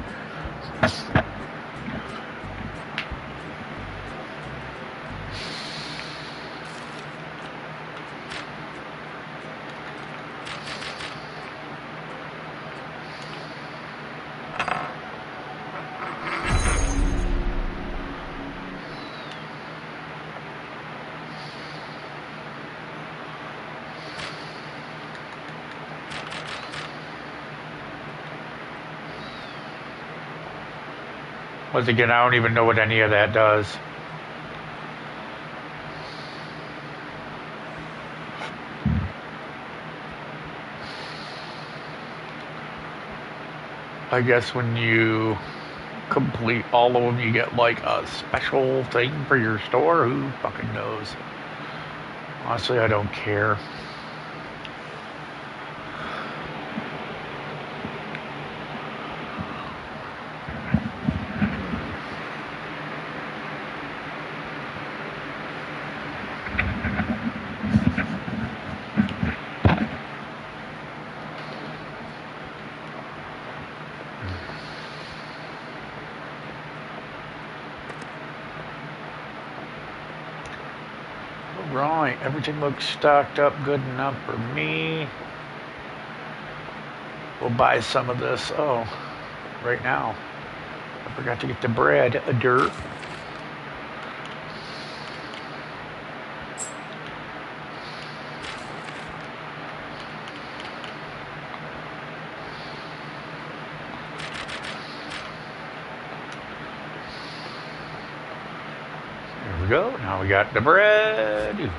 Once again, I don't even know what any of that does. I guess when you complete all of them, you get like a special thing for your store. Who fucking knows? Honestly, I don't care. Right, everything looks stocked up good enough for me. We'll buy some of this. Oh, right now. I forgot to get the bread. A dirt. There we go. Now we got the bread.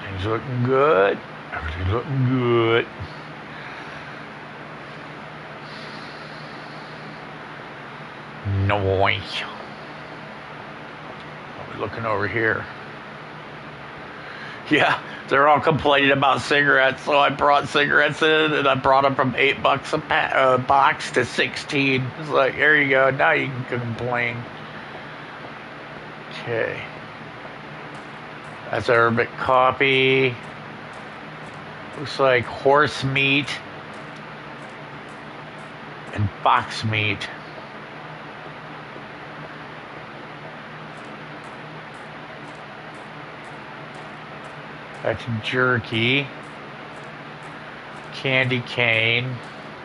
Everything's looking good. Everything's looking good. Noise. We're looking over here. Yeah, they're all complaining about cigarettes, so I brought cigarettes in, and I brought them from $8 a box to 16. It's like, here you go. Now you can complain. Okay. That's Arabic coffee. Looks like horse meat and fox meat. That's jerky, candy cane,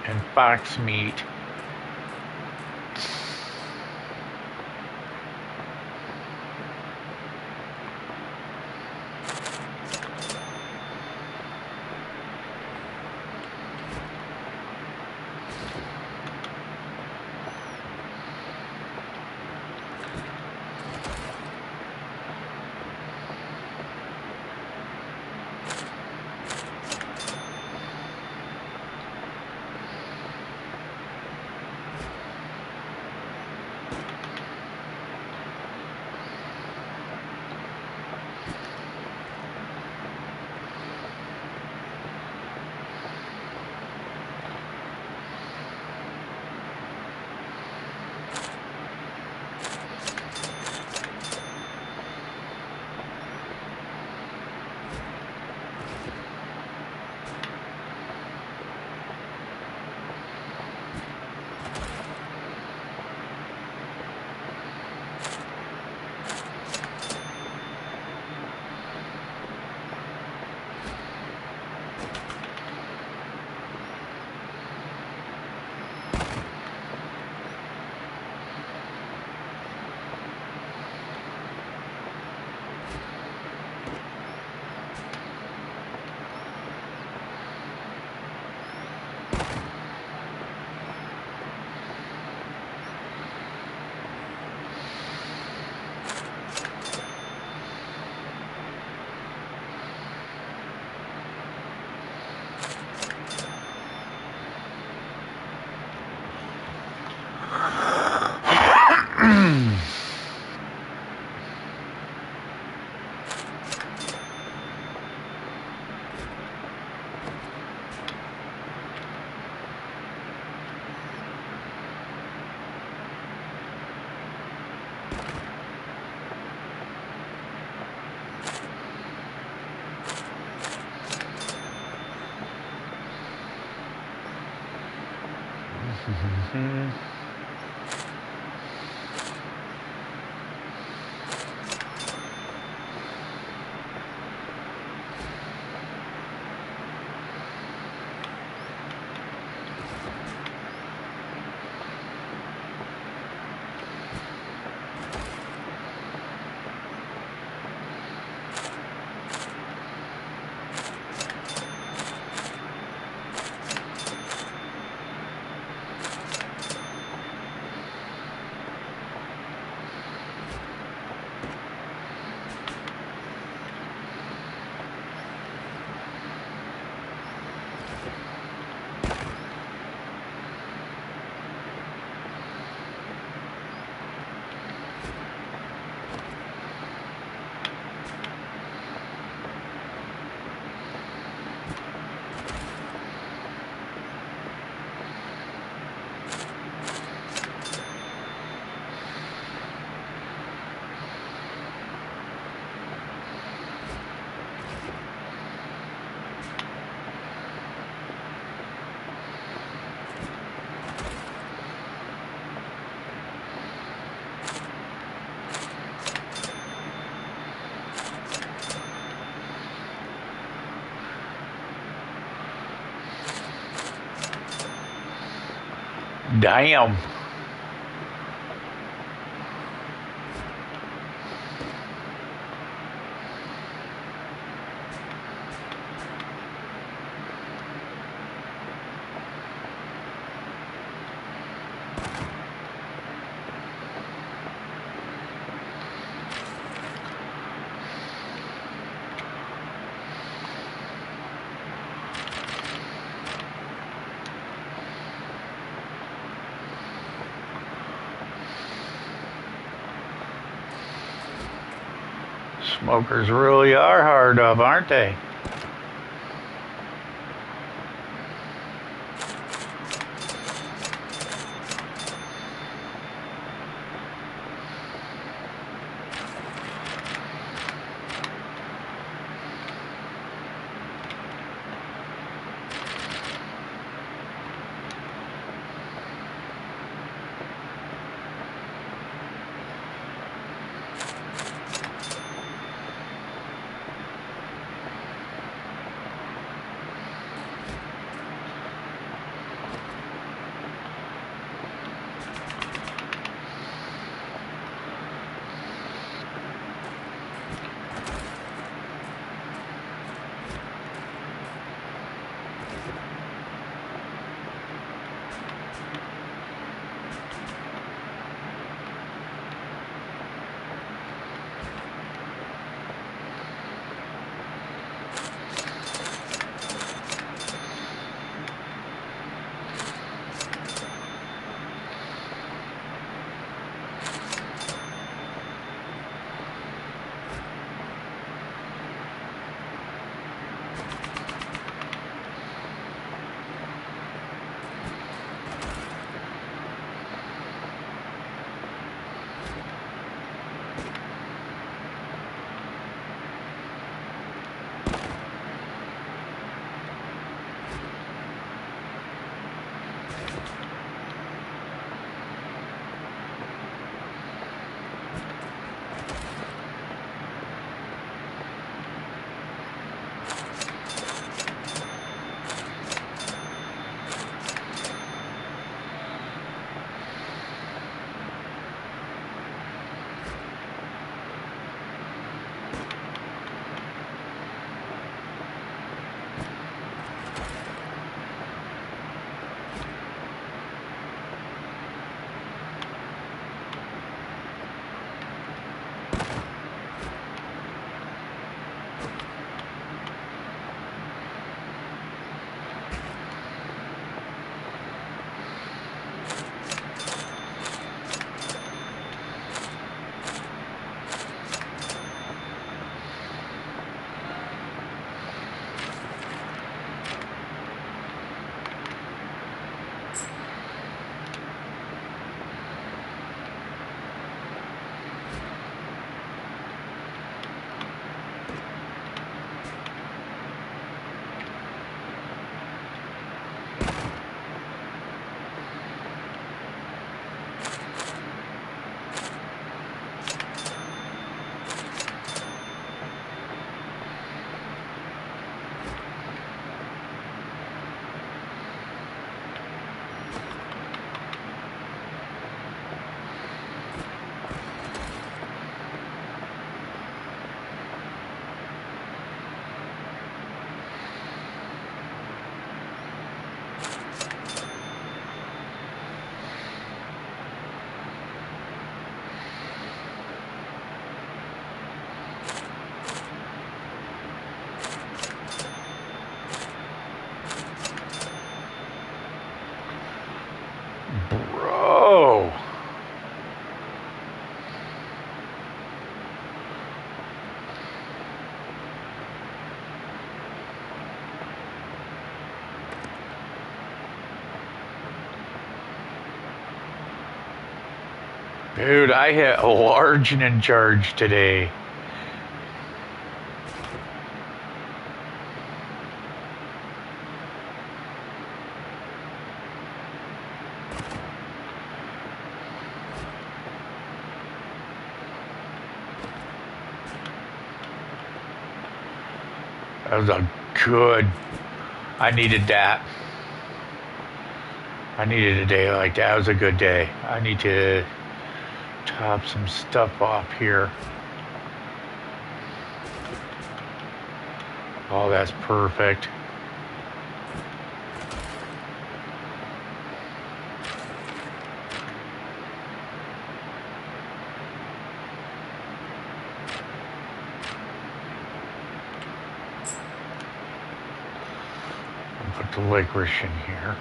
and fox meat. Damn. Smokers really are hard up, aren't they? Dude, I hit a large and in charge today. That was a good. I needed that. I needed a day like that. It was a good day. I need to top some stuff off here. Oh, that's perfect. I'll put the licorice in here.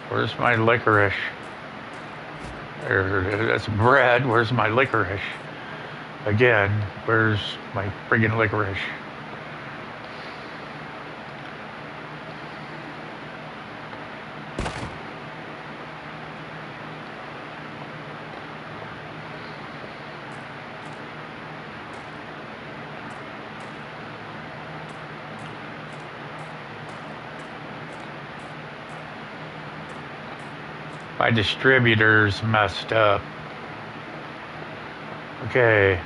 Where's my licorice? That's bread. Where's my licorice? Again, where's my friggin' licorice? My distributor's messed up. Okay.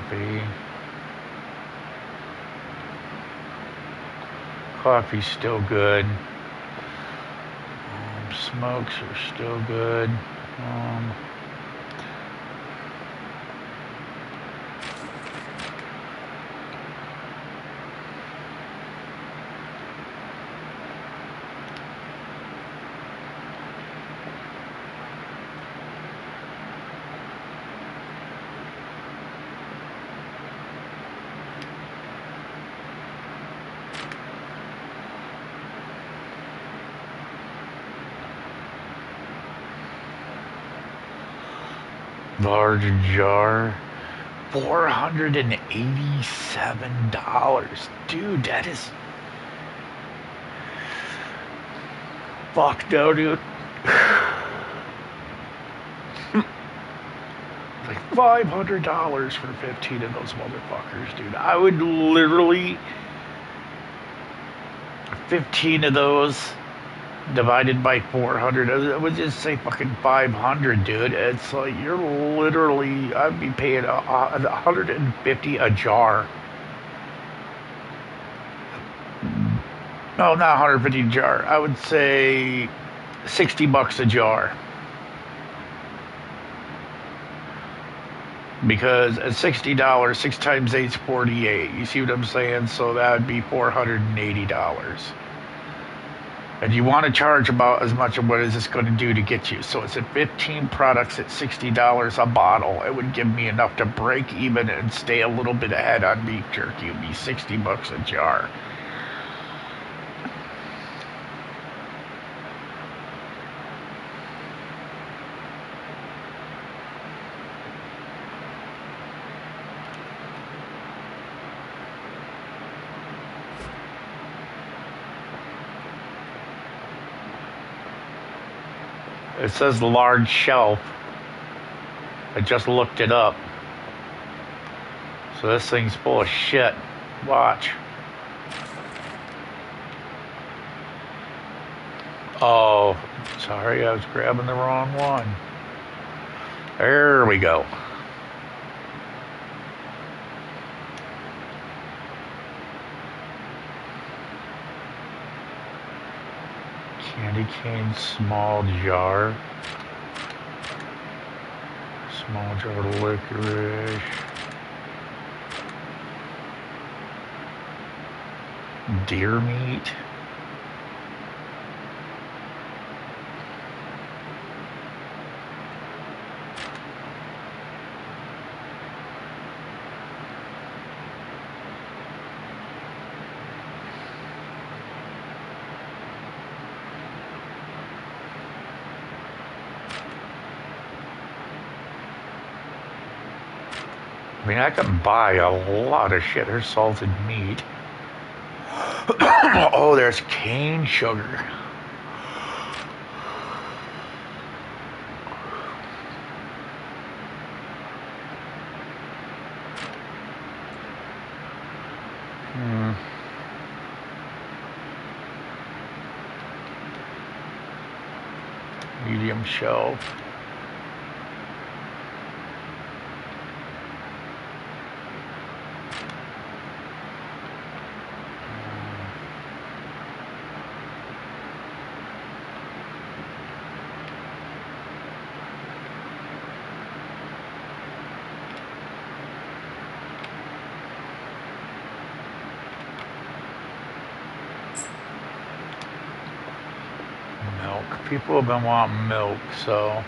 coffee. Coffee's still good. Smokes are still good. Large jar, $487. Dude, that is... Fuck no, dude. Like $500 for 15 of those motherfuckers, dude. I would literally... 15 of those divided by 400, I would just say fucking 500, dude. It's like you're literally, I'd be paying 150 a jar. No, not 150 a jar. I would say $60 a jar. Because at $60, 6 times 8 is 48. You see what I'm saying? So that would be $480. And you want to charge about as much of what is this going to do to get you. So it's at 15 products at $60 a bottle. It would give me enough to break even and stay a little bit ahead on beef jerky. It would be $60 a jar. It says large shelf. I just looked it up. So this thing's full of shit. Watch. Oh, sorry, I was grabbing the wrong one. There we go. Candy cane small jar. Small jar of licorice. Deer meat. I mean, I can buy a lot of shit. There's salted meat. Oh, there's cane sugar. Medium shelf. Milk. People have been wanting milk, so...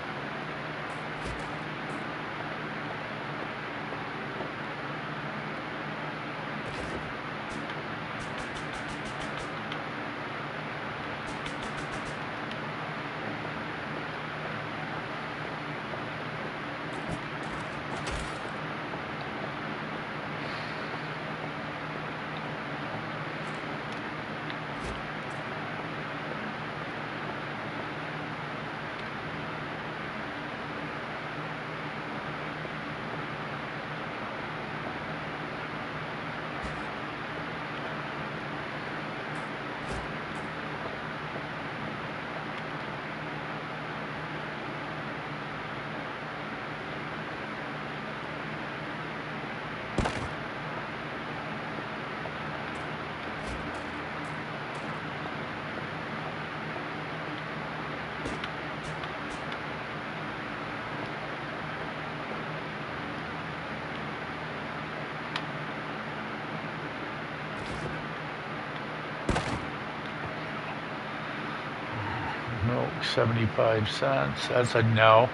Milk 75 cents. That's a no.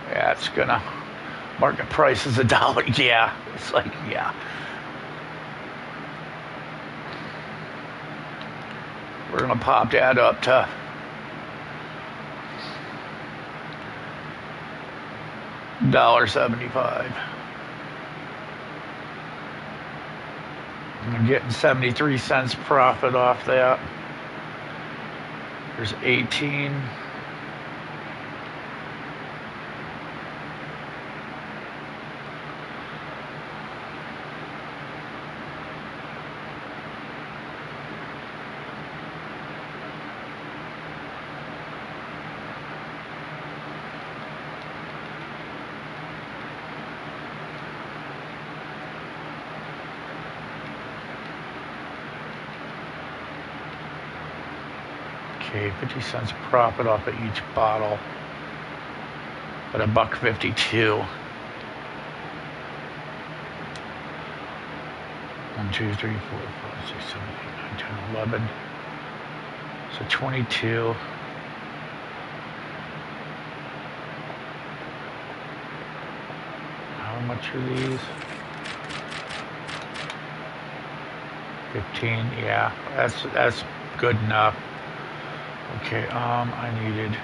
Yeah, it's gonna. Market price is $1. Yeah, it's like, yeah. We're gonna pop that up to $1.75. I'm getting 73 cents profit off that. There's 18. Okay, 50 cents profit off of each bottle. At $1.52. 1, 2, 3, 4, 5, 6, 7, 8, 9, 10, 11. So 22. How much are these? 15. Yeah, that's good enough. Okay, I needed.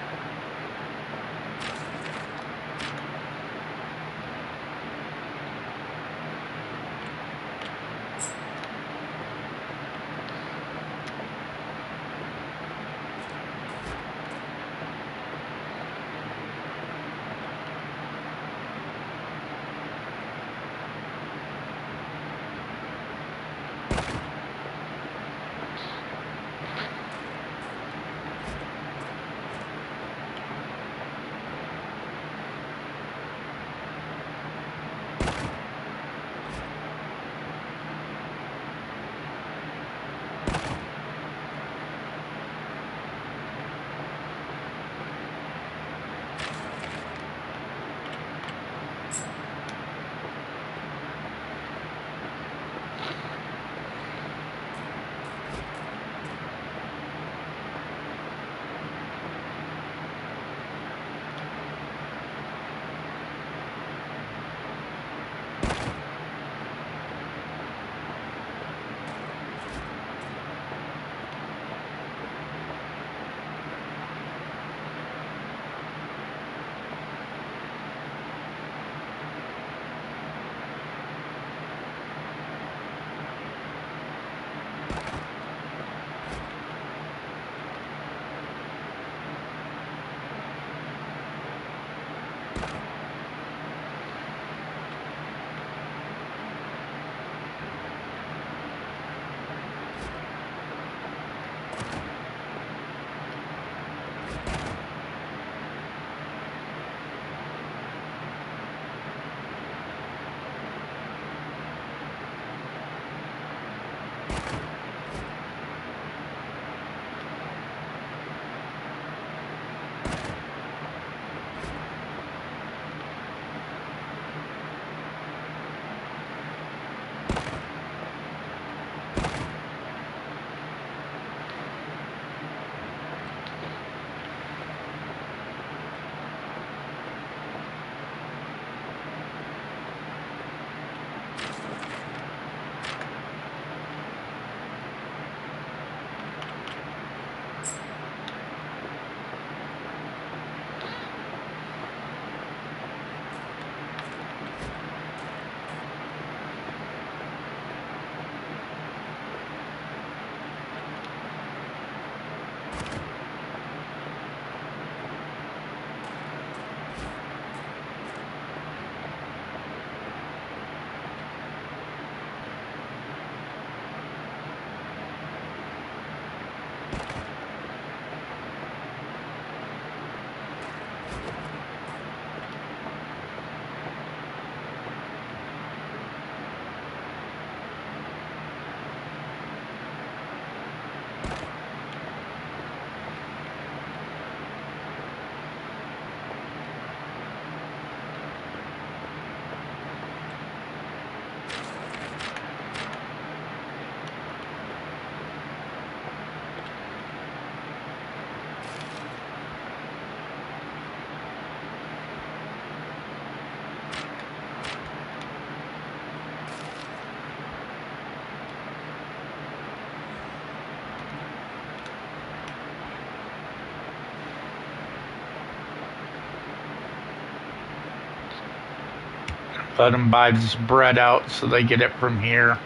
Let them buy this bread out so they get it from here.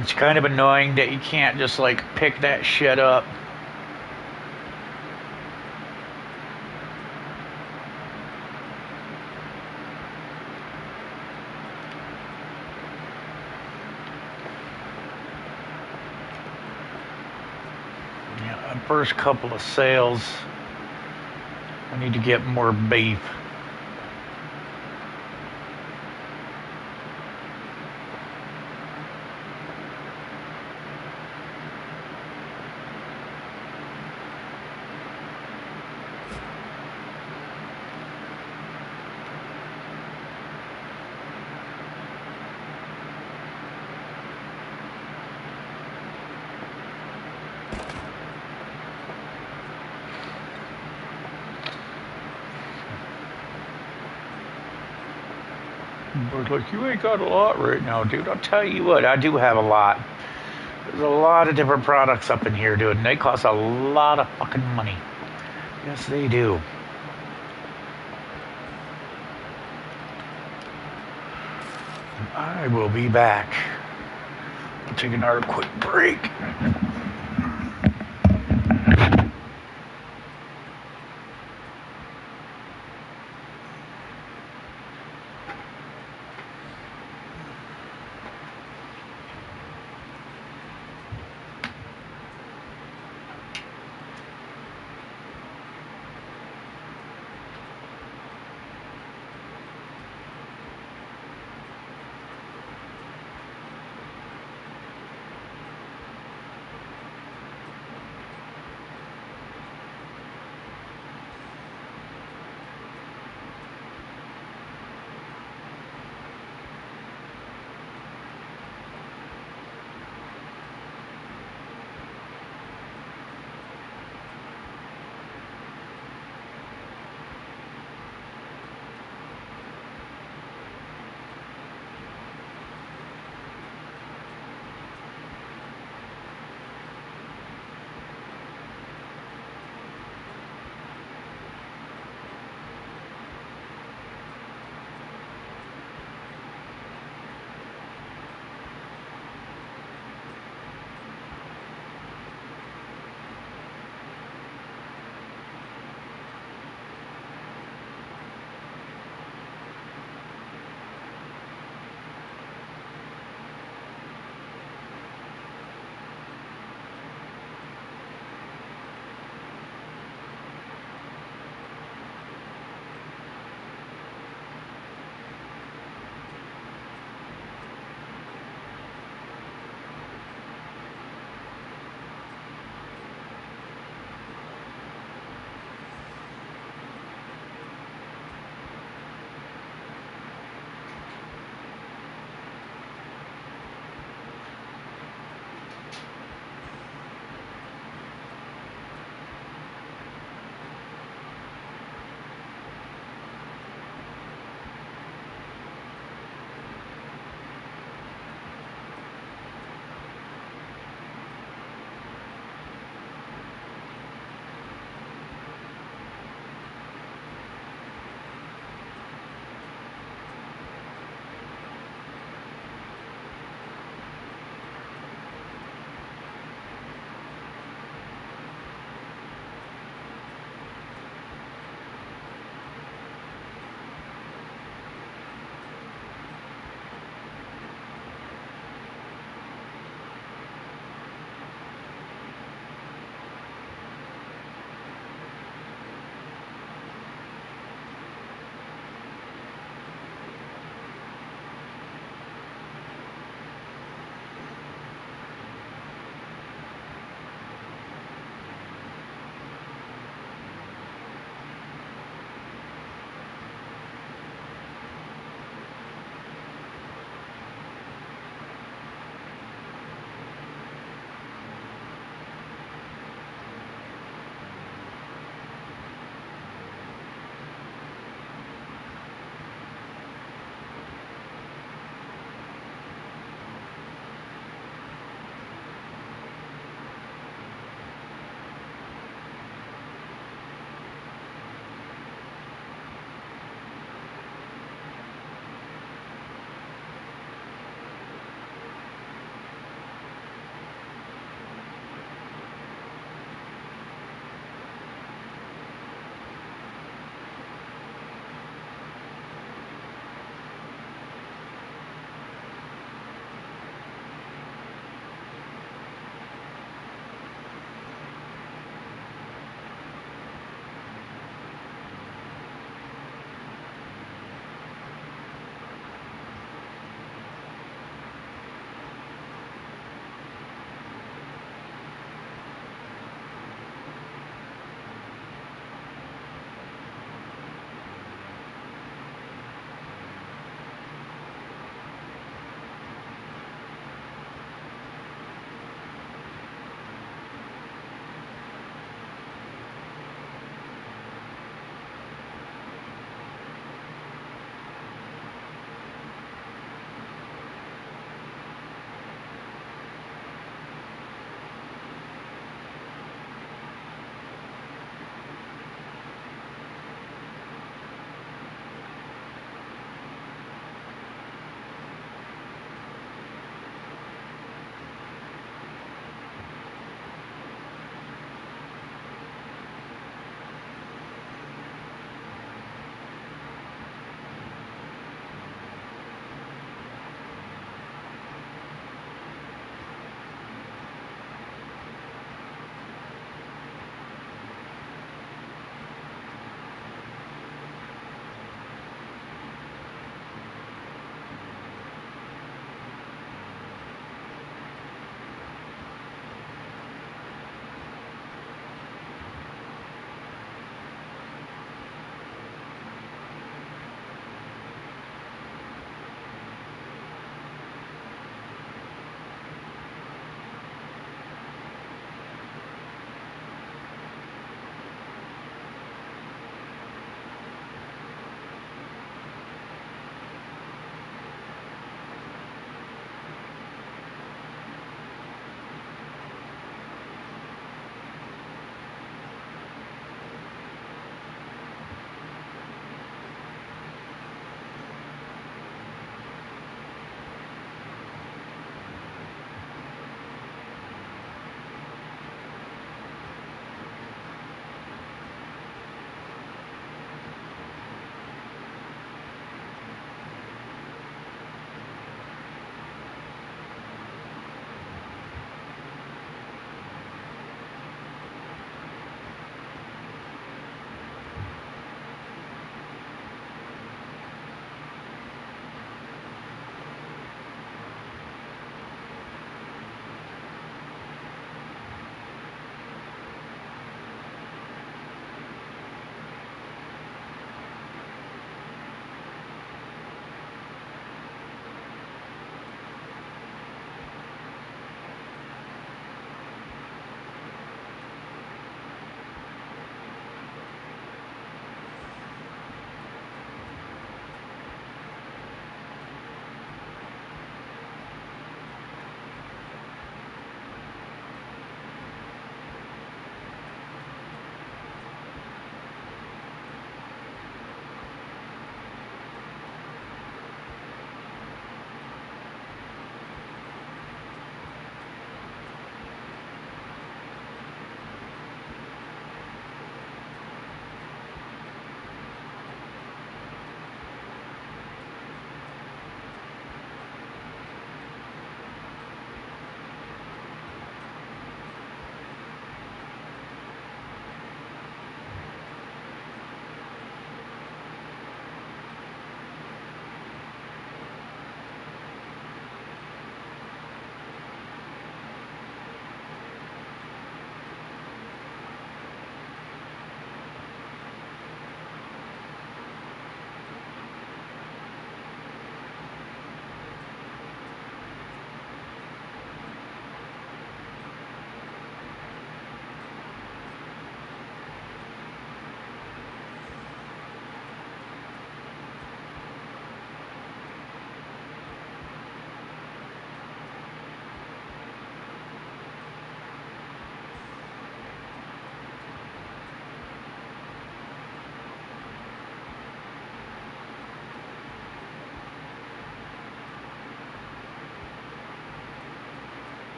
It's kind of annoying that you can't just like pick that shit up. Yeah, the first couple of sales, I need to get more beef. But like, you ain't got a lot right now, dude. I'll tell you what, I do have a lot. There's a lot of different products up in here, dude, and they cost a lot of fucking money. Yes, they do. I will be back. I'll take another quick break.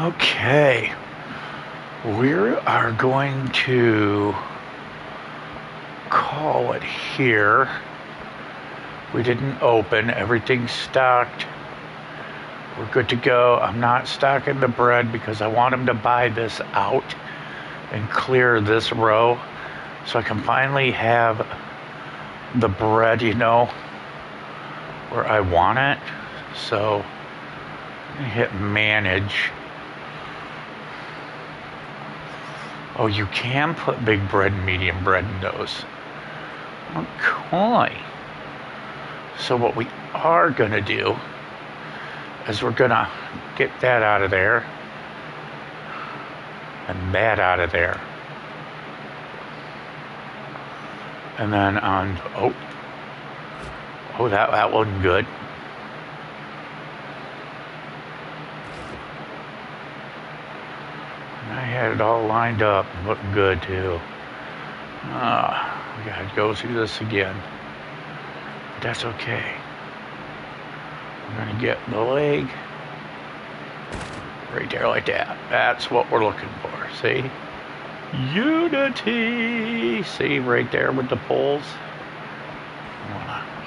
Okay. We are going to call it here. We didn't open. Everything's stocked. We're good to go. I'm not stocking the bread because I want him to buy this out and clear this row so I can finally have the bread, you know, where I want it. So I'm gonna hit manage. Oh, you can put big bread and medium bread in those. Okay. So what we are gonna do is we're gonna get that out of there and that out of there. And then on, that wasn't good. And I had it all lined up and looking good too. We gotta go through this again. But that's okay. We're gonna get the leg right there like that. That's what we're looking for, see? Unity! See, right there with the poles?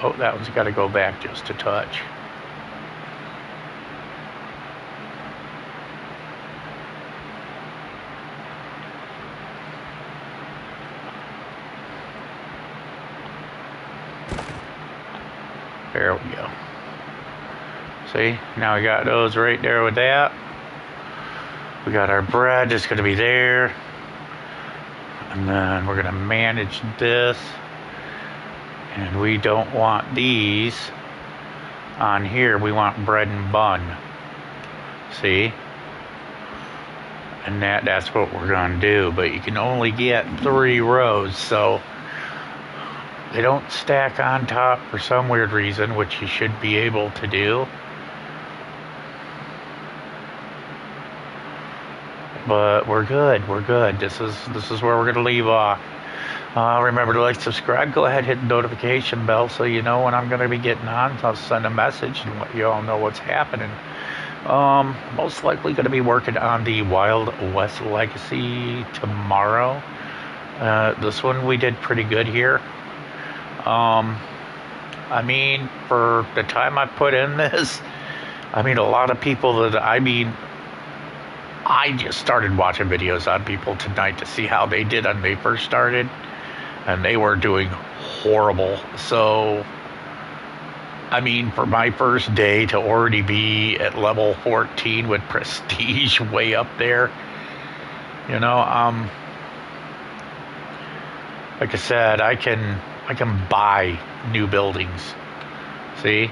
Oh, that one's gotta go back just a touch. There we go. See, now we got those right there with that. We got our bread, it's gonna be there. And then we're gonna manage this. And we don't want these on here, we want bread and bun. See? And that's what we're gonna do, but you can only get 3 rows, so they don't stack on top for some weird reason, which you should be able to do. But we're good, we're good. This is where we're gonna leave off. Remember to like, subscribe, go ahead, hit the notification bell so you know when I'm gonna be getting on. I'll send a message and let you all know what's happening. Most likely gonna be working on the Wild West Legacy tomorrow. This one we did pretty good here. I mean, for the time I put in this, I mean, a lot of people I just started watching videos on people tonight to see how they did when they first started, and they were doing horrible. So, I mean, for my first day to already be at level 14 with prestige way up there, you know, like I said, I can buy new buildings. See?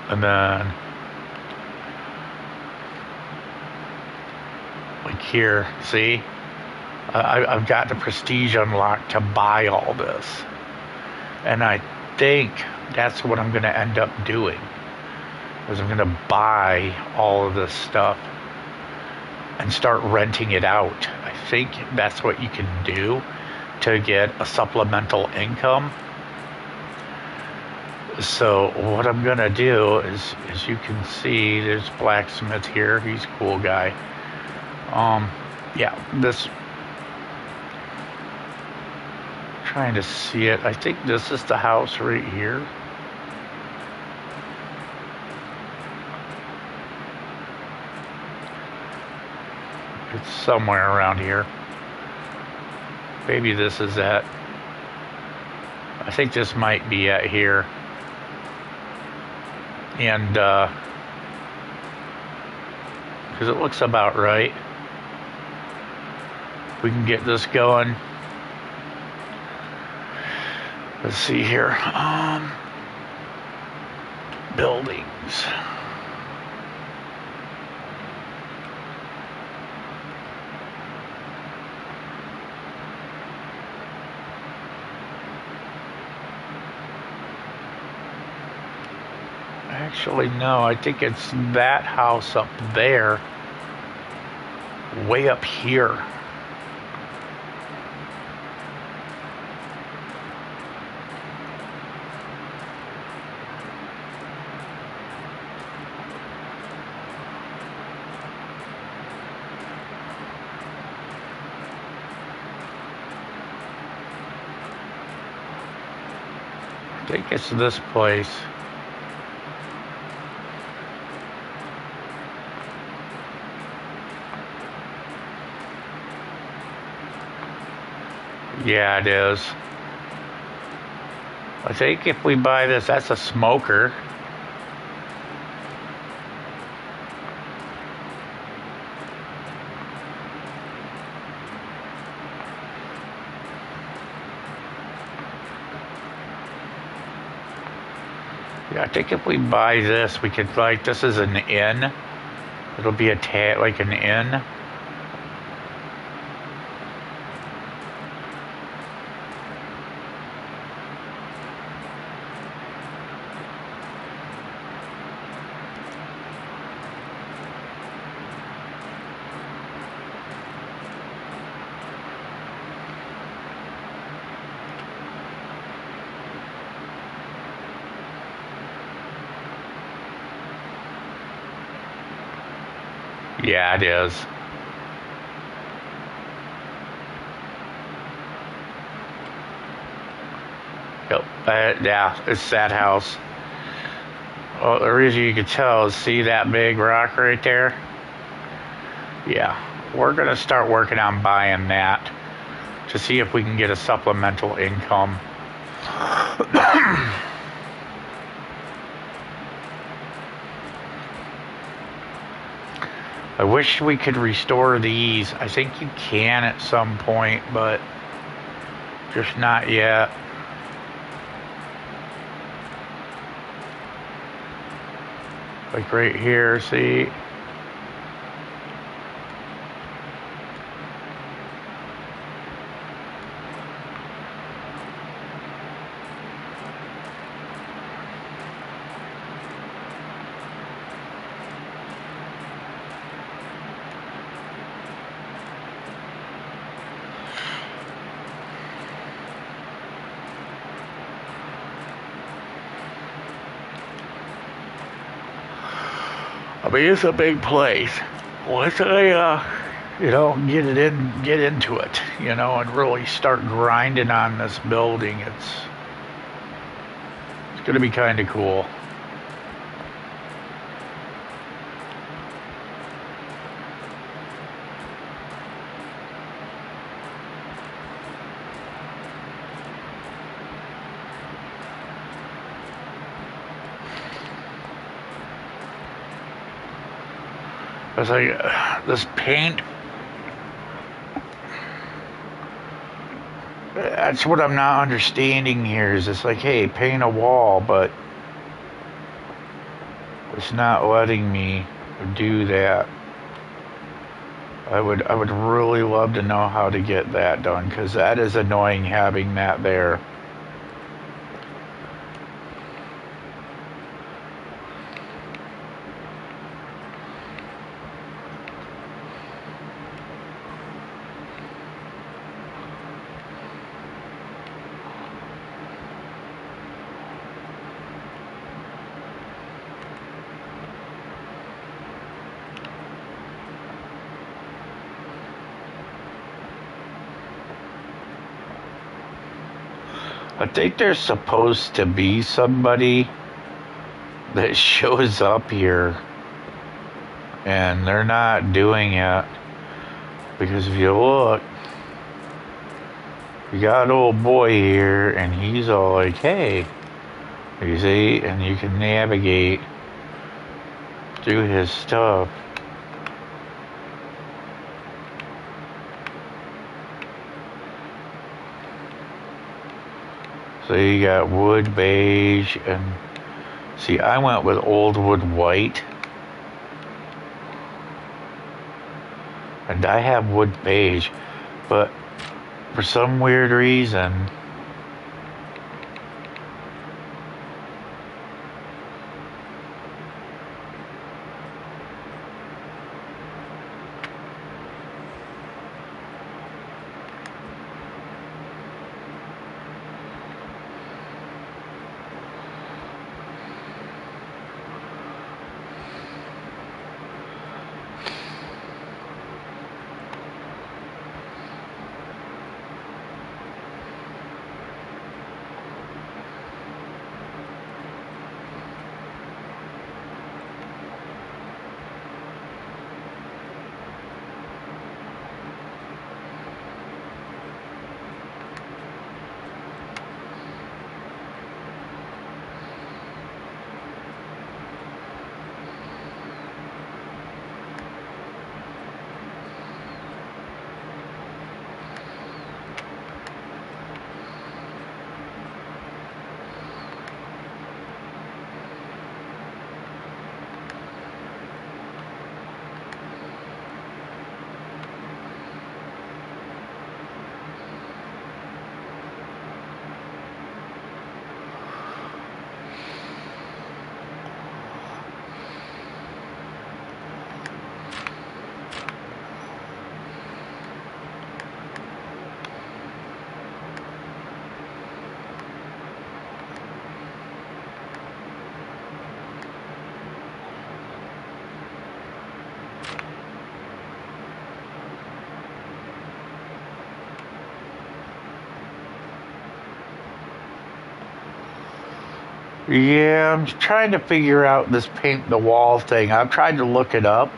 And then, like here, see? I've got the prestige unlocked to buy all this. And I think that's what I'm going to end up doing. Is I'm going to buy all of this stuff and start renting it out. I think that's what you can do to get a supplemental income. So what I'm gonna do is, as you can see, there's blacksmith here. He's a cool guy. Yeah, this. Trying to see it. I think this is the house right here. It's somewhere around here. Maybe this is it. I think this might be it here. And, because it looks about right. We can get this going. Let's see here. Buildings. Actually, no, I think it's that house up there, way up here. think it's this place. Yeah, it is. I think if we buy this, that's a smoker. Yeah, I think if we buy this, we could, like, this is an inn. It'll be like an inn. Yeah, it is. Yep. Yeah, it's that house. Well, the reason you can tell is see that big rock right there? Yeah. We're going to start working on buying that to see if we can get a supplemental income. I wish we could restore these. I think you can at some point, but just not yet. Like right here, see? I mean, it's a big place. Once I, get into it, and really start grinding on this building, it's going to be kind of cool. It's like this paint. That's what I'm not understanding here. Is it's like, hey, paint a wall, but it's not letting me do that. I would really love to know how to get that done, because that is annoying having that there. I think there's supposed to be somebody that shows up here, and they're not doing it, because if you look, you got an old boy here, and he's all like, hey, you see, and you can navigate through his stuff. So you got wood beige, and see, I went with old wood white, and I have wood beige, but for some weird reason, Yeah, I'm trying to figure out this paint the wall thing. I've tried to look it up,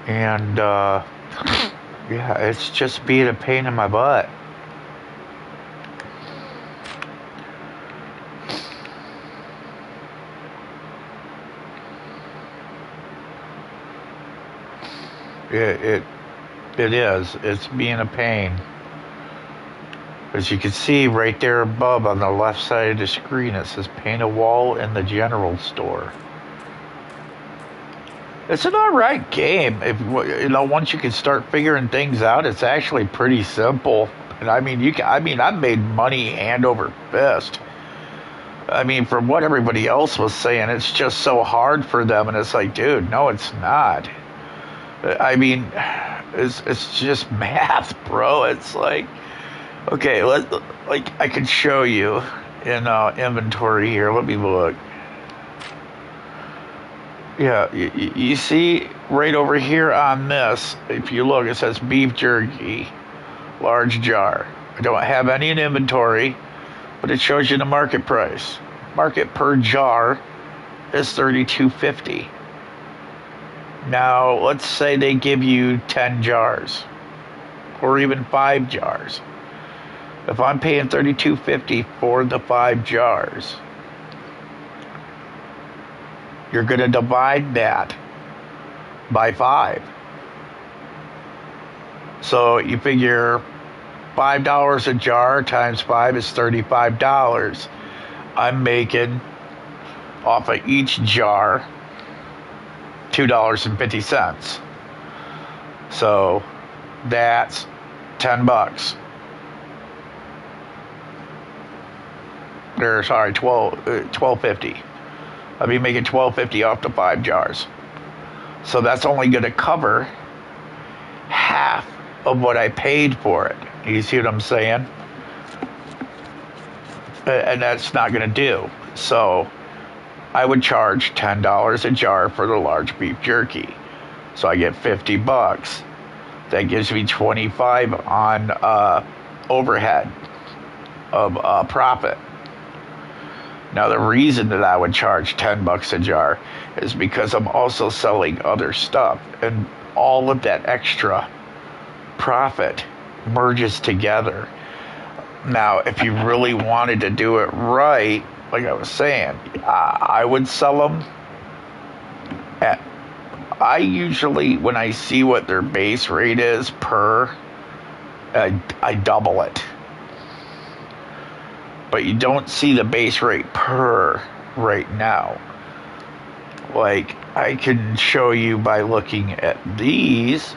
and yeah, it's just being a pain in my butt. It is. It's being a pain. As you can see right there above on the left side of the screen, it says paint a wall in the general store. It's an alright game. If once you can start figuring things out, it's actually pretty simple. And I mean, I've made money hand over fist. I mean, from what everybody else was saying, it's just so hard for them, and it's like, dude, no, it's not. I mean, it's just math, bro. It's like, okay, I can show you in inventory here. Let me look. Yeah, you see right over here on this, if you look, it says beef jerky, large jar. I don't have any in inventory, but it shows you the market price. Market per jar is $32.50. Now, let's say they give you 10 jars or even 5 jars. If I'm paying $32.50 for the 5 jars, you're going to divide that by 5. So you figure $5 a jar times 5 is $35. I'm making off of each jar $2.50. So that's $10. Or sorry, $12.50. I'll be making $12.50 off the 5 jars. So that's only going to cover half of what I paid for it. You see what I'm saying? And that's not going to do. So I would charge $10 a jar for the large beef jerky. So I get $50. That gives me $25 on overhead of profit. Now, the reason that I would charge $10 a jar is because I'm also selling other stuff, and all of that extra profit merges together. Now, if you really wanted to do it right, like I was saying, I would sell them at, I usually, when I see what their base rate is per, I double it. But you don't see the base rate per right now. Like, I can show you by looking at these.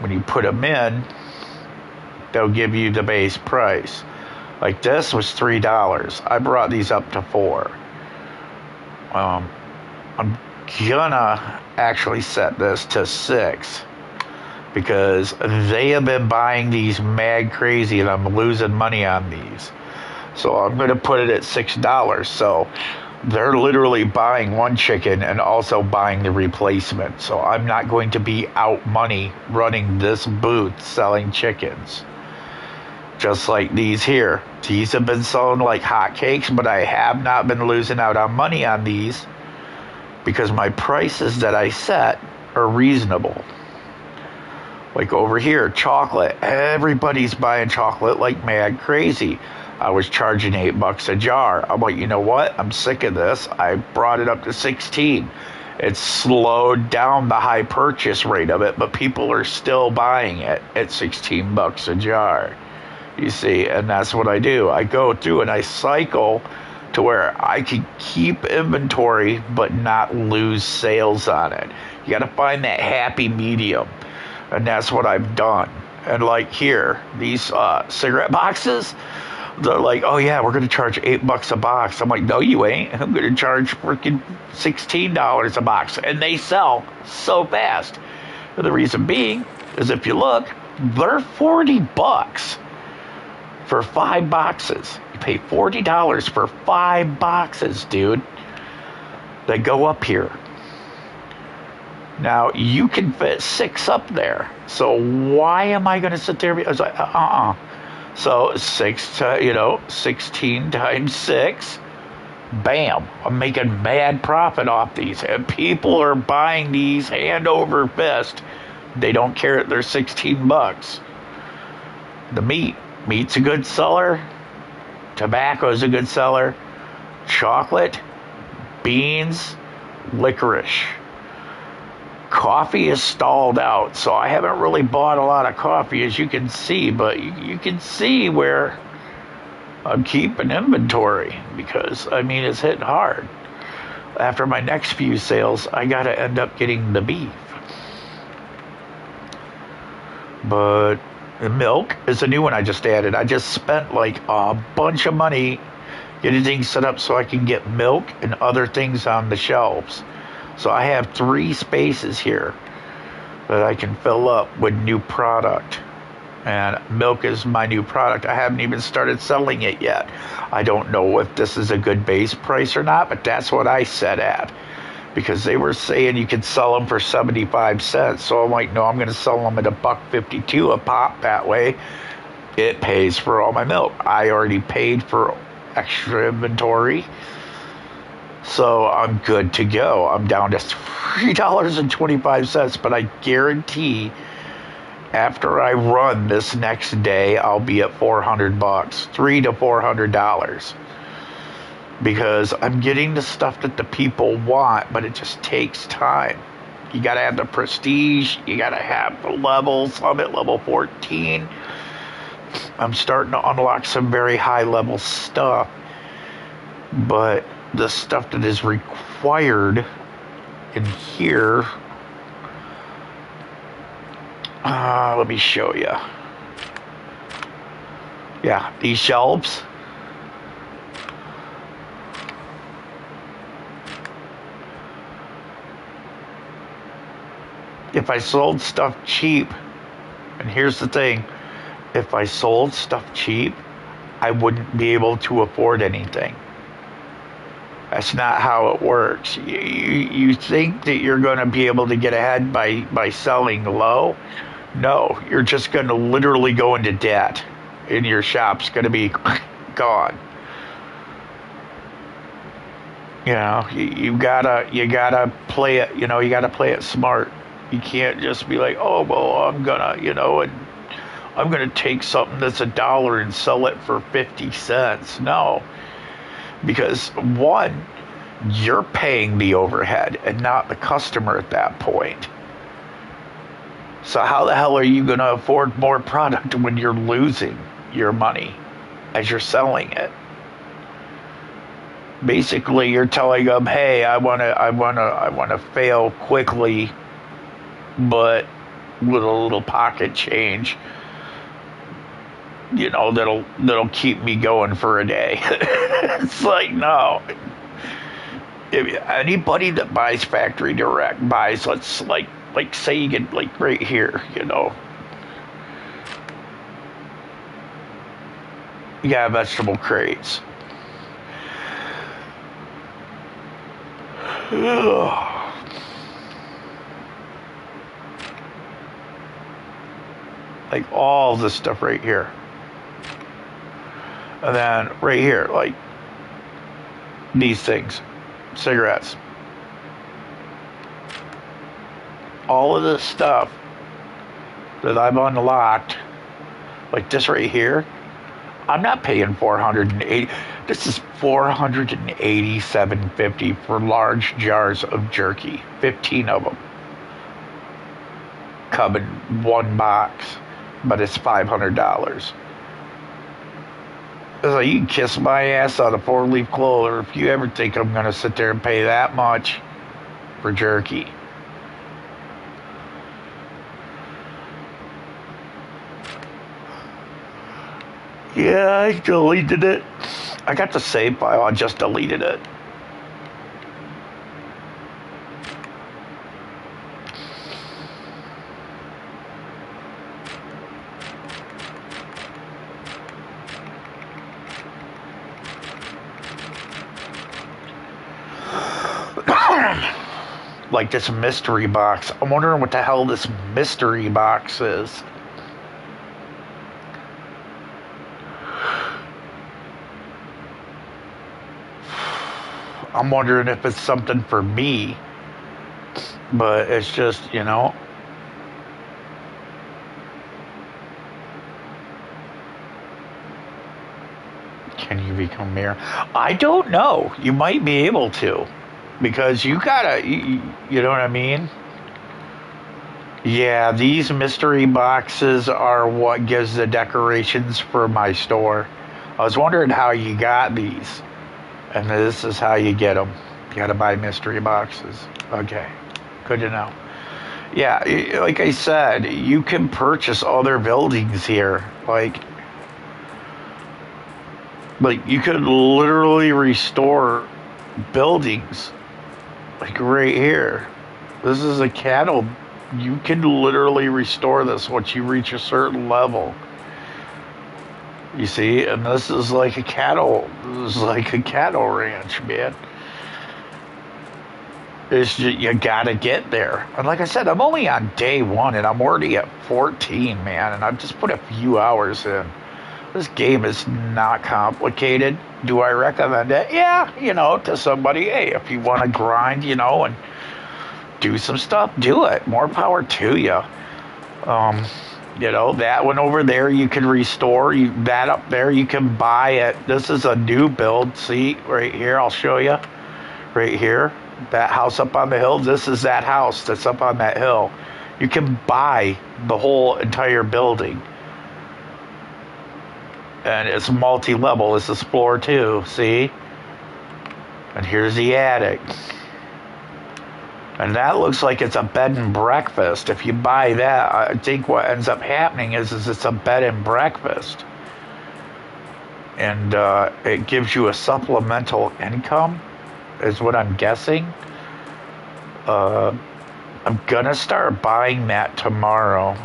When you put them in, they'll give you the base price. Like this was $3. I brought these up to $4. I'm gonna actually set this to $6 because they have been buying these mad crazy and I'm losing money on these. So I'm gonna put it at $6. So they're literally buying one chicken and also buying the replacement. So I'm not going to be out money running this booth selling chickens. Just like these here. These have been selling like hotcakes, but I have not been losing out on money on these because my prices that I set are reasonable. Like over here, chocolate. Everybody's buying chocolate like mad crazy. I was charging $8 a jar. I'm like, you know what? I'm sick of this. I brought it up to 16. It's slowed down the high purchase rate of it, but people are still buying it at $16 a jar. You see, and that's what I do. I go through and I cycle to where I can keep inventory but not lose sales on it. You got to find that happy medium, and that's what I've done. And like here, these cigarette boxes, they're like, oh yeah, we're going to charge $8 a box. I'm like, no, you ain't. I'm going to charge freaking $16 a box. And they sell so fast. And the reason being is if you look, they're $40 for 5 boxes. You pay $40 for 5 boxes, dude. They go up here. Now, you can fit 6 up there. So why am I going to sit there? I was like, So 16 times 6, bam, I'm making mad profit off these. And people are buying these hand over fist. They don't care if they're 16 bucks. The meat's a good seller. Tobacco's a good seller. Chocolate, beans, licorice. Coffee is stalled out, so I haven't really bought a lot of coffee, as you can see, but you can see where I'm keeping inventory because, I mean, it's hitting hard. After my next few sales, I gotta end up getting the beef. But the milk is a new one I just added. I just spent like a bunch of money getting things set up so I can get milk and other things on the shelves. So I have 3 spaces here that I can fill up with new product. And milk is my new product. I haven't even started selling it yet. I don't know if this is a good base price or not, but that's what I set at. Because they were saying you could sell them for 75 cents. So I'm like, no, I'm going to sell them at $1.52 a pop. That way it pays for all my milk. I already paid for extra inventory. So I'm good to go. I'm down to $3.25, but I guarantee after I run this next day, I'll be at $400, $300 to $400, because I'm getting the stuff that the people want, but it just takes time. You got to have the prestige. You got to have the levels. I'm at level 14. I'm starting to unlock some very high level stuff, but the stuff that is required in here, let me show you. Yeah, these shelves. If I sold stuff cheap, and here's the thing, if I sold stuff cheap, I wouldn't be able to afford anything. That's not how it works. You think that you're going to be able to get ahead by selling low? No, you're just going to literally go into debt, and your shop's going to be gone. You know, you gotta play it. You know, you gotta play it smart. You can't just be like, oh well, I'm gonna take something that's $1 and sell it for 50 cents. No. Because one, you're paying the overhead and not the customer at that point. So how the hell are you going to afford more product when you're losing your money as you're selling it? Basically, you're telling them, "Hey, I want to fail quickly, but with a little pocket change. You know, that'll keep me going for a day." It's like, no. If anybody that buys factory direct buys, let's like say you get like right here, you know, you got vegetable crates. Like all this stuff right here. And then right here, like these things, cigarettes. All of this stuff that I've unlocked, like this right here, I'm not paying $480. This is $487.50 for large jars of jerky, 15 of them. Come in one box, but it's $500. It's like, you can kiss my ass on a 4-leaf clover if you ever think I'm going to sit there and pay that much for jerky. Yeah, I deleted it. I got the save file, I just deleted it. Like this mystery box. I'm wondering what the hell this mystery box is. I'm wondering if it's something for me, but it's just, you know. Can you become mayor? I don't know. You might be able to, because you gotta, you know what I mean? Yeah, these mystery boxes are what gives the decorations for my store. I was wondering how you got these, and this is how you get them. You gotta buy mystery boxes. Okay, good to know. Yeah, like I said, you can purchase other buildings here. Like you could literally restore buildings, like right here. This is a cattle. You can literally restore this once you reach a certain level. You see, and this is like a cattle. This is like a cattle ranch, man. It's just, you gotta get there. And like I said, I'm only on day one, and I'm already at 14, man. And I've just put a few hours in. This game is not complicated. Do I recommend it? Yeah, you know, to somebody. Hey, if you want to grind, you know, and do some stuff, do it. More power to you. You know, that one over there you can restore. That up there you can buy it. This is a new build. See, right here, I'll show you. Right here, that house up on the hill. This is that house that's up on that hill. You can buy the whole entire building. And it's multi-level. This is floor 2, see? And here's the attic. And that looks like it's a bed and breakfast. If you buy that, I think what ends up happening is it's a bed and breakfast. And it gives you a supplemental income, is what I'm guessing. I'm gonna start buying that tomorrow.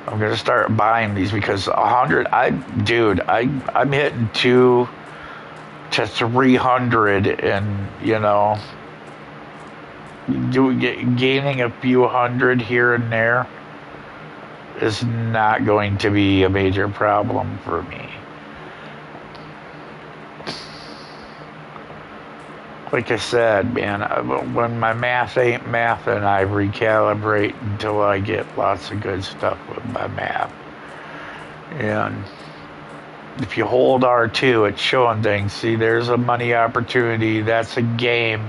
I'm gonna start buying these because 100. I'm hitting 2 to 300, and you know, gaining a few hundred here and there is not going to be a major problem for me. Like I said, man, when my math ain't mathing, I recalibrate until I get lots of good stuff with my math. And if you hold R2, it's showing things. See, there's a money opportunity. That's a game.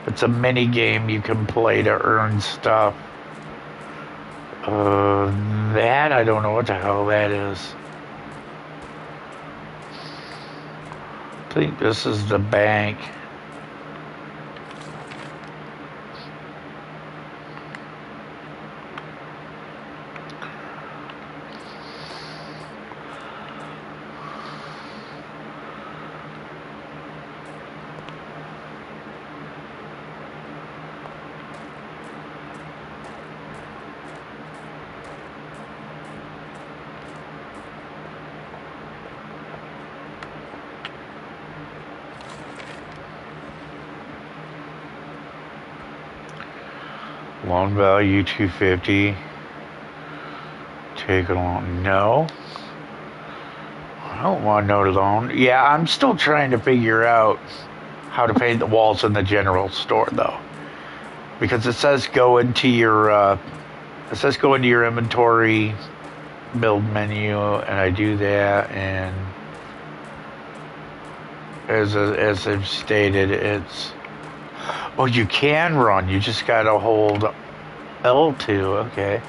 It's a mini game you can play to earn stuff. That, I don't know what the hell that is. I think this is the bank. Loan value 250. Take a loan. No. I don't want no loan. Yeah, I'm still trying to figure out how to paint the walls in the general store though. Because it says go into your inventory, build menu, and I do that, and as I've stated, it's oh, you can run. You just gotta hold L2. Okay.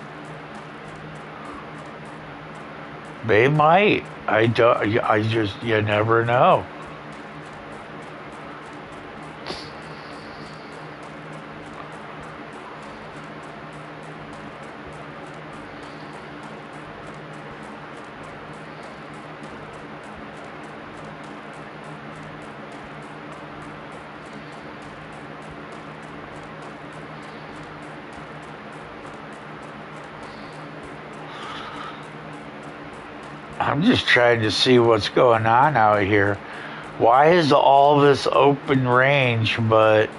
They might. I don't. I just. You never know. I'm just trying to see what's going on out here. Why is all this open range, but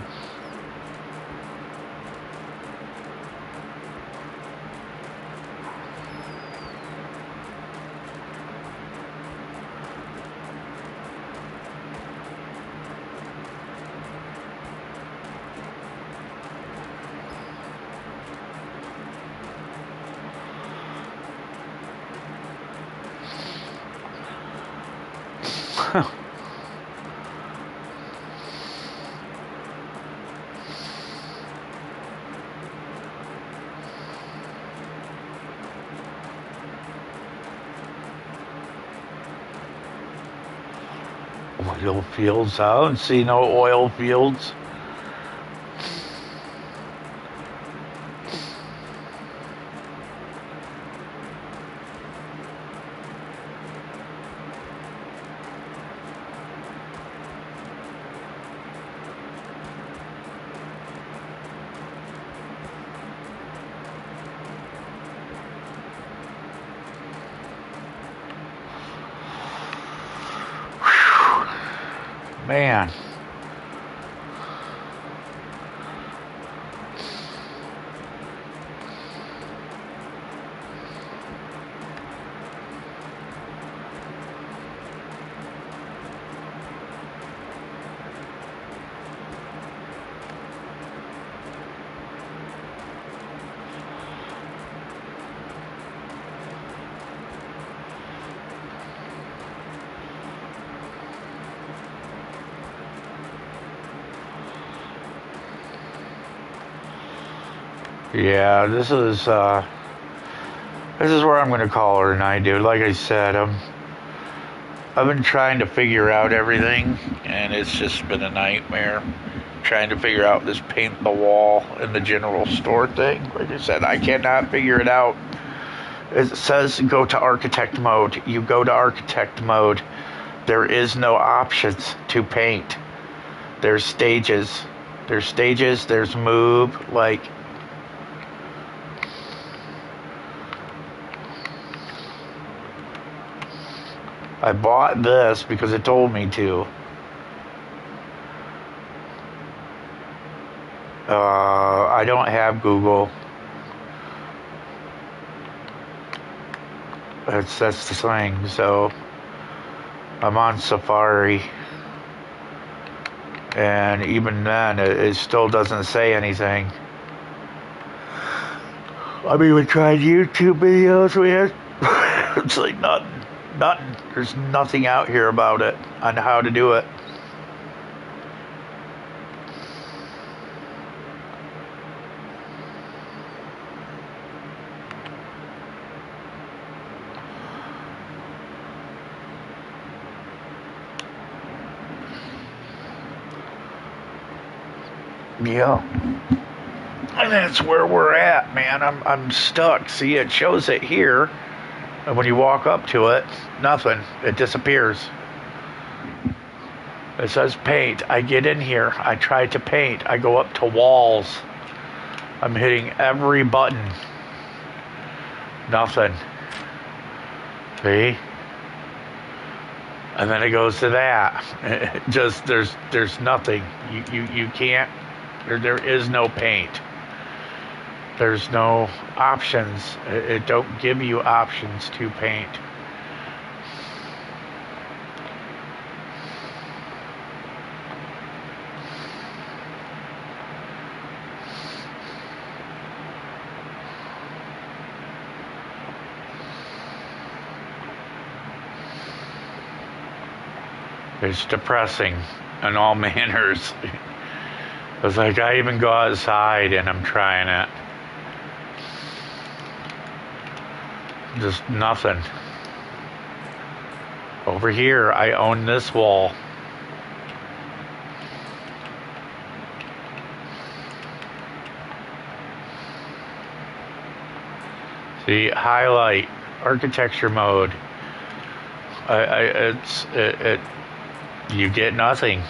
Oil fields. I don't see no oil fields. Man. Yeah, this is where I'm gonna call her tonight, dude. Like I said, I've been trying to figure out everything, and it's just been a nightmare trying to figure out this paint the wall in the general store thing. Like I said, I cannot figure it out. It says go to architect mode. You go to architect mode. There is no options to paint. There's stages. There's move. Like, I bought this because it told me to. I don't have Google. That's the thing. So I'm on Safari, and even then, it still doesn't say anything. I've even tried YouTube videos. It's like nothing. There's nothing out here about it on how to do it. Yeah. And that's where we're at, man. I'm stuck. See, it shows it here. And when you walk up to it, nothing. It disappears. It says paint. I get in here. I try to paint. I go up to walls. I'm hitting every button. Nothing. See? And then it goes to that. It just there's nothing. You can't. There is no paint. There's no options. It don't give you options to paint. It's depressing in all manners. It's like I even go outside and I'm trying it. Just nothing. Over here, I own this wall. See, highlight, architecture mode. You get nothing.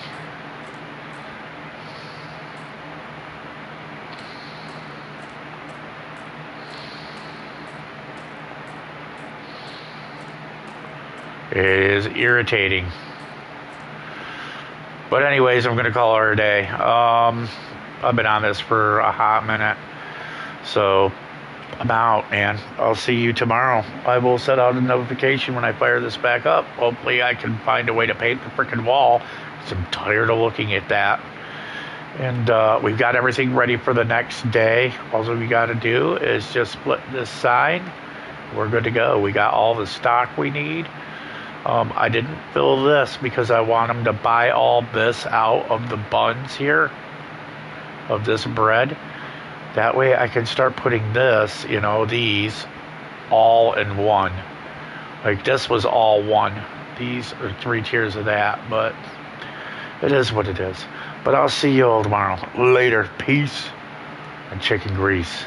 It is irritating. But anyways, I'm going to call her a day. I've been on this for a hot minute. So I'm out, man. I'll see you tomorrow. I will set out a notification when I fire this back up. Hopefully I can find a way to paint the freaking wall, because I'm tired of looking at that. And we've got everything ready for the next day. All we got to do is just split this sign. We're good to go. We got all the stock we need. I didn't fill this because I want them to buy all this out of the buns here, of this bread. That way I can start putting this, these all in one. Like this was all one. These are 3 tiers of that, but it is what it is. But I'll see you all tomorrow. Later. Peace and chicken grease.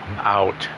I'm out.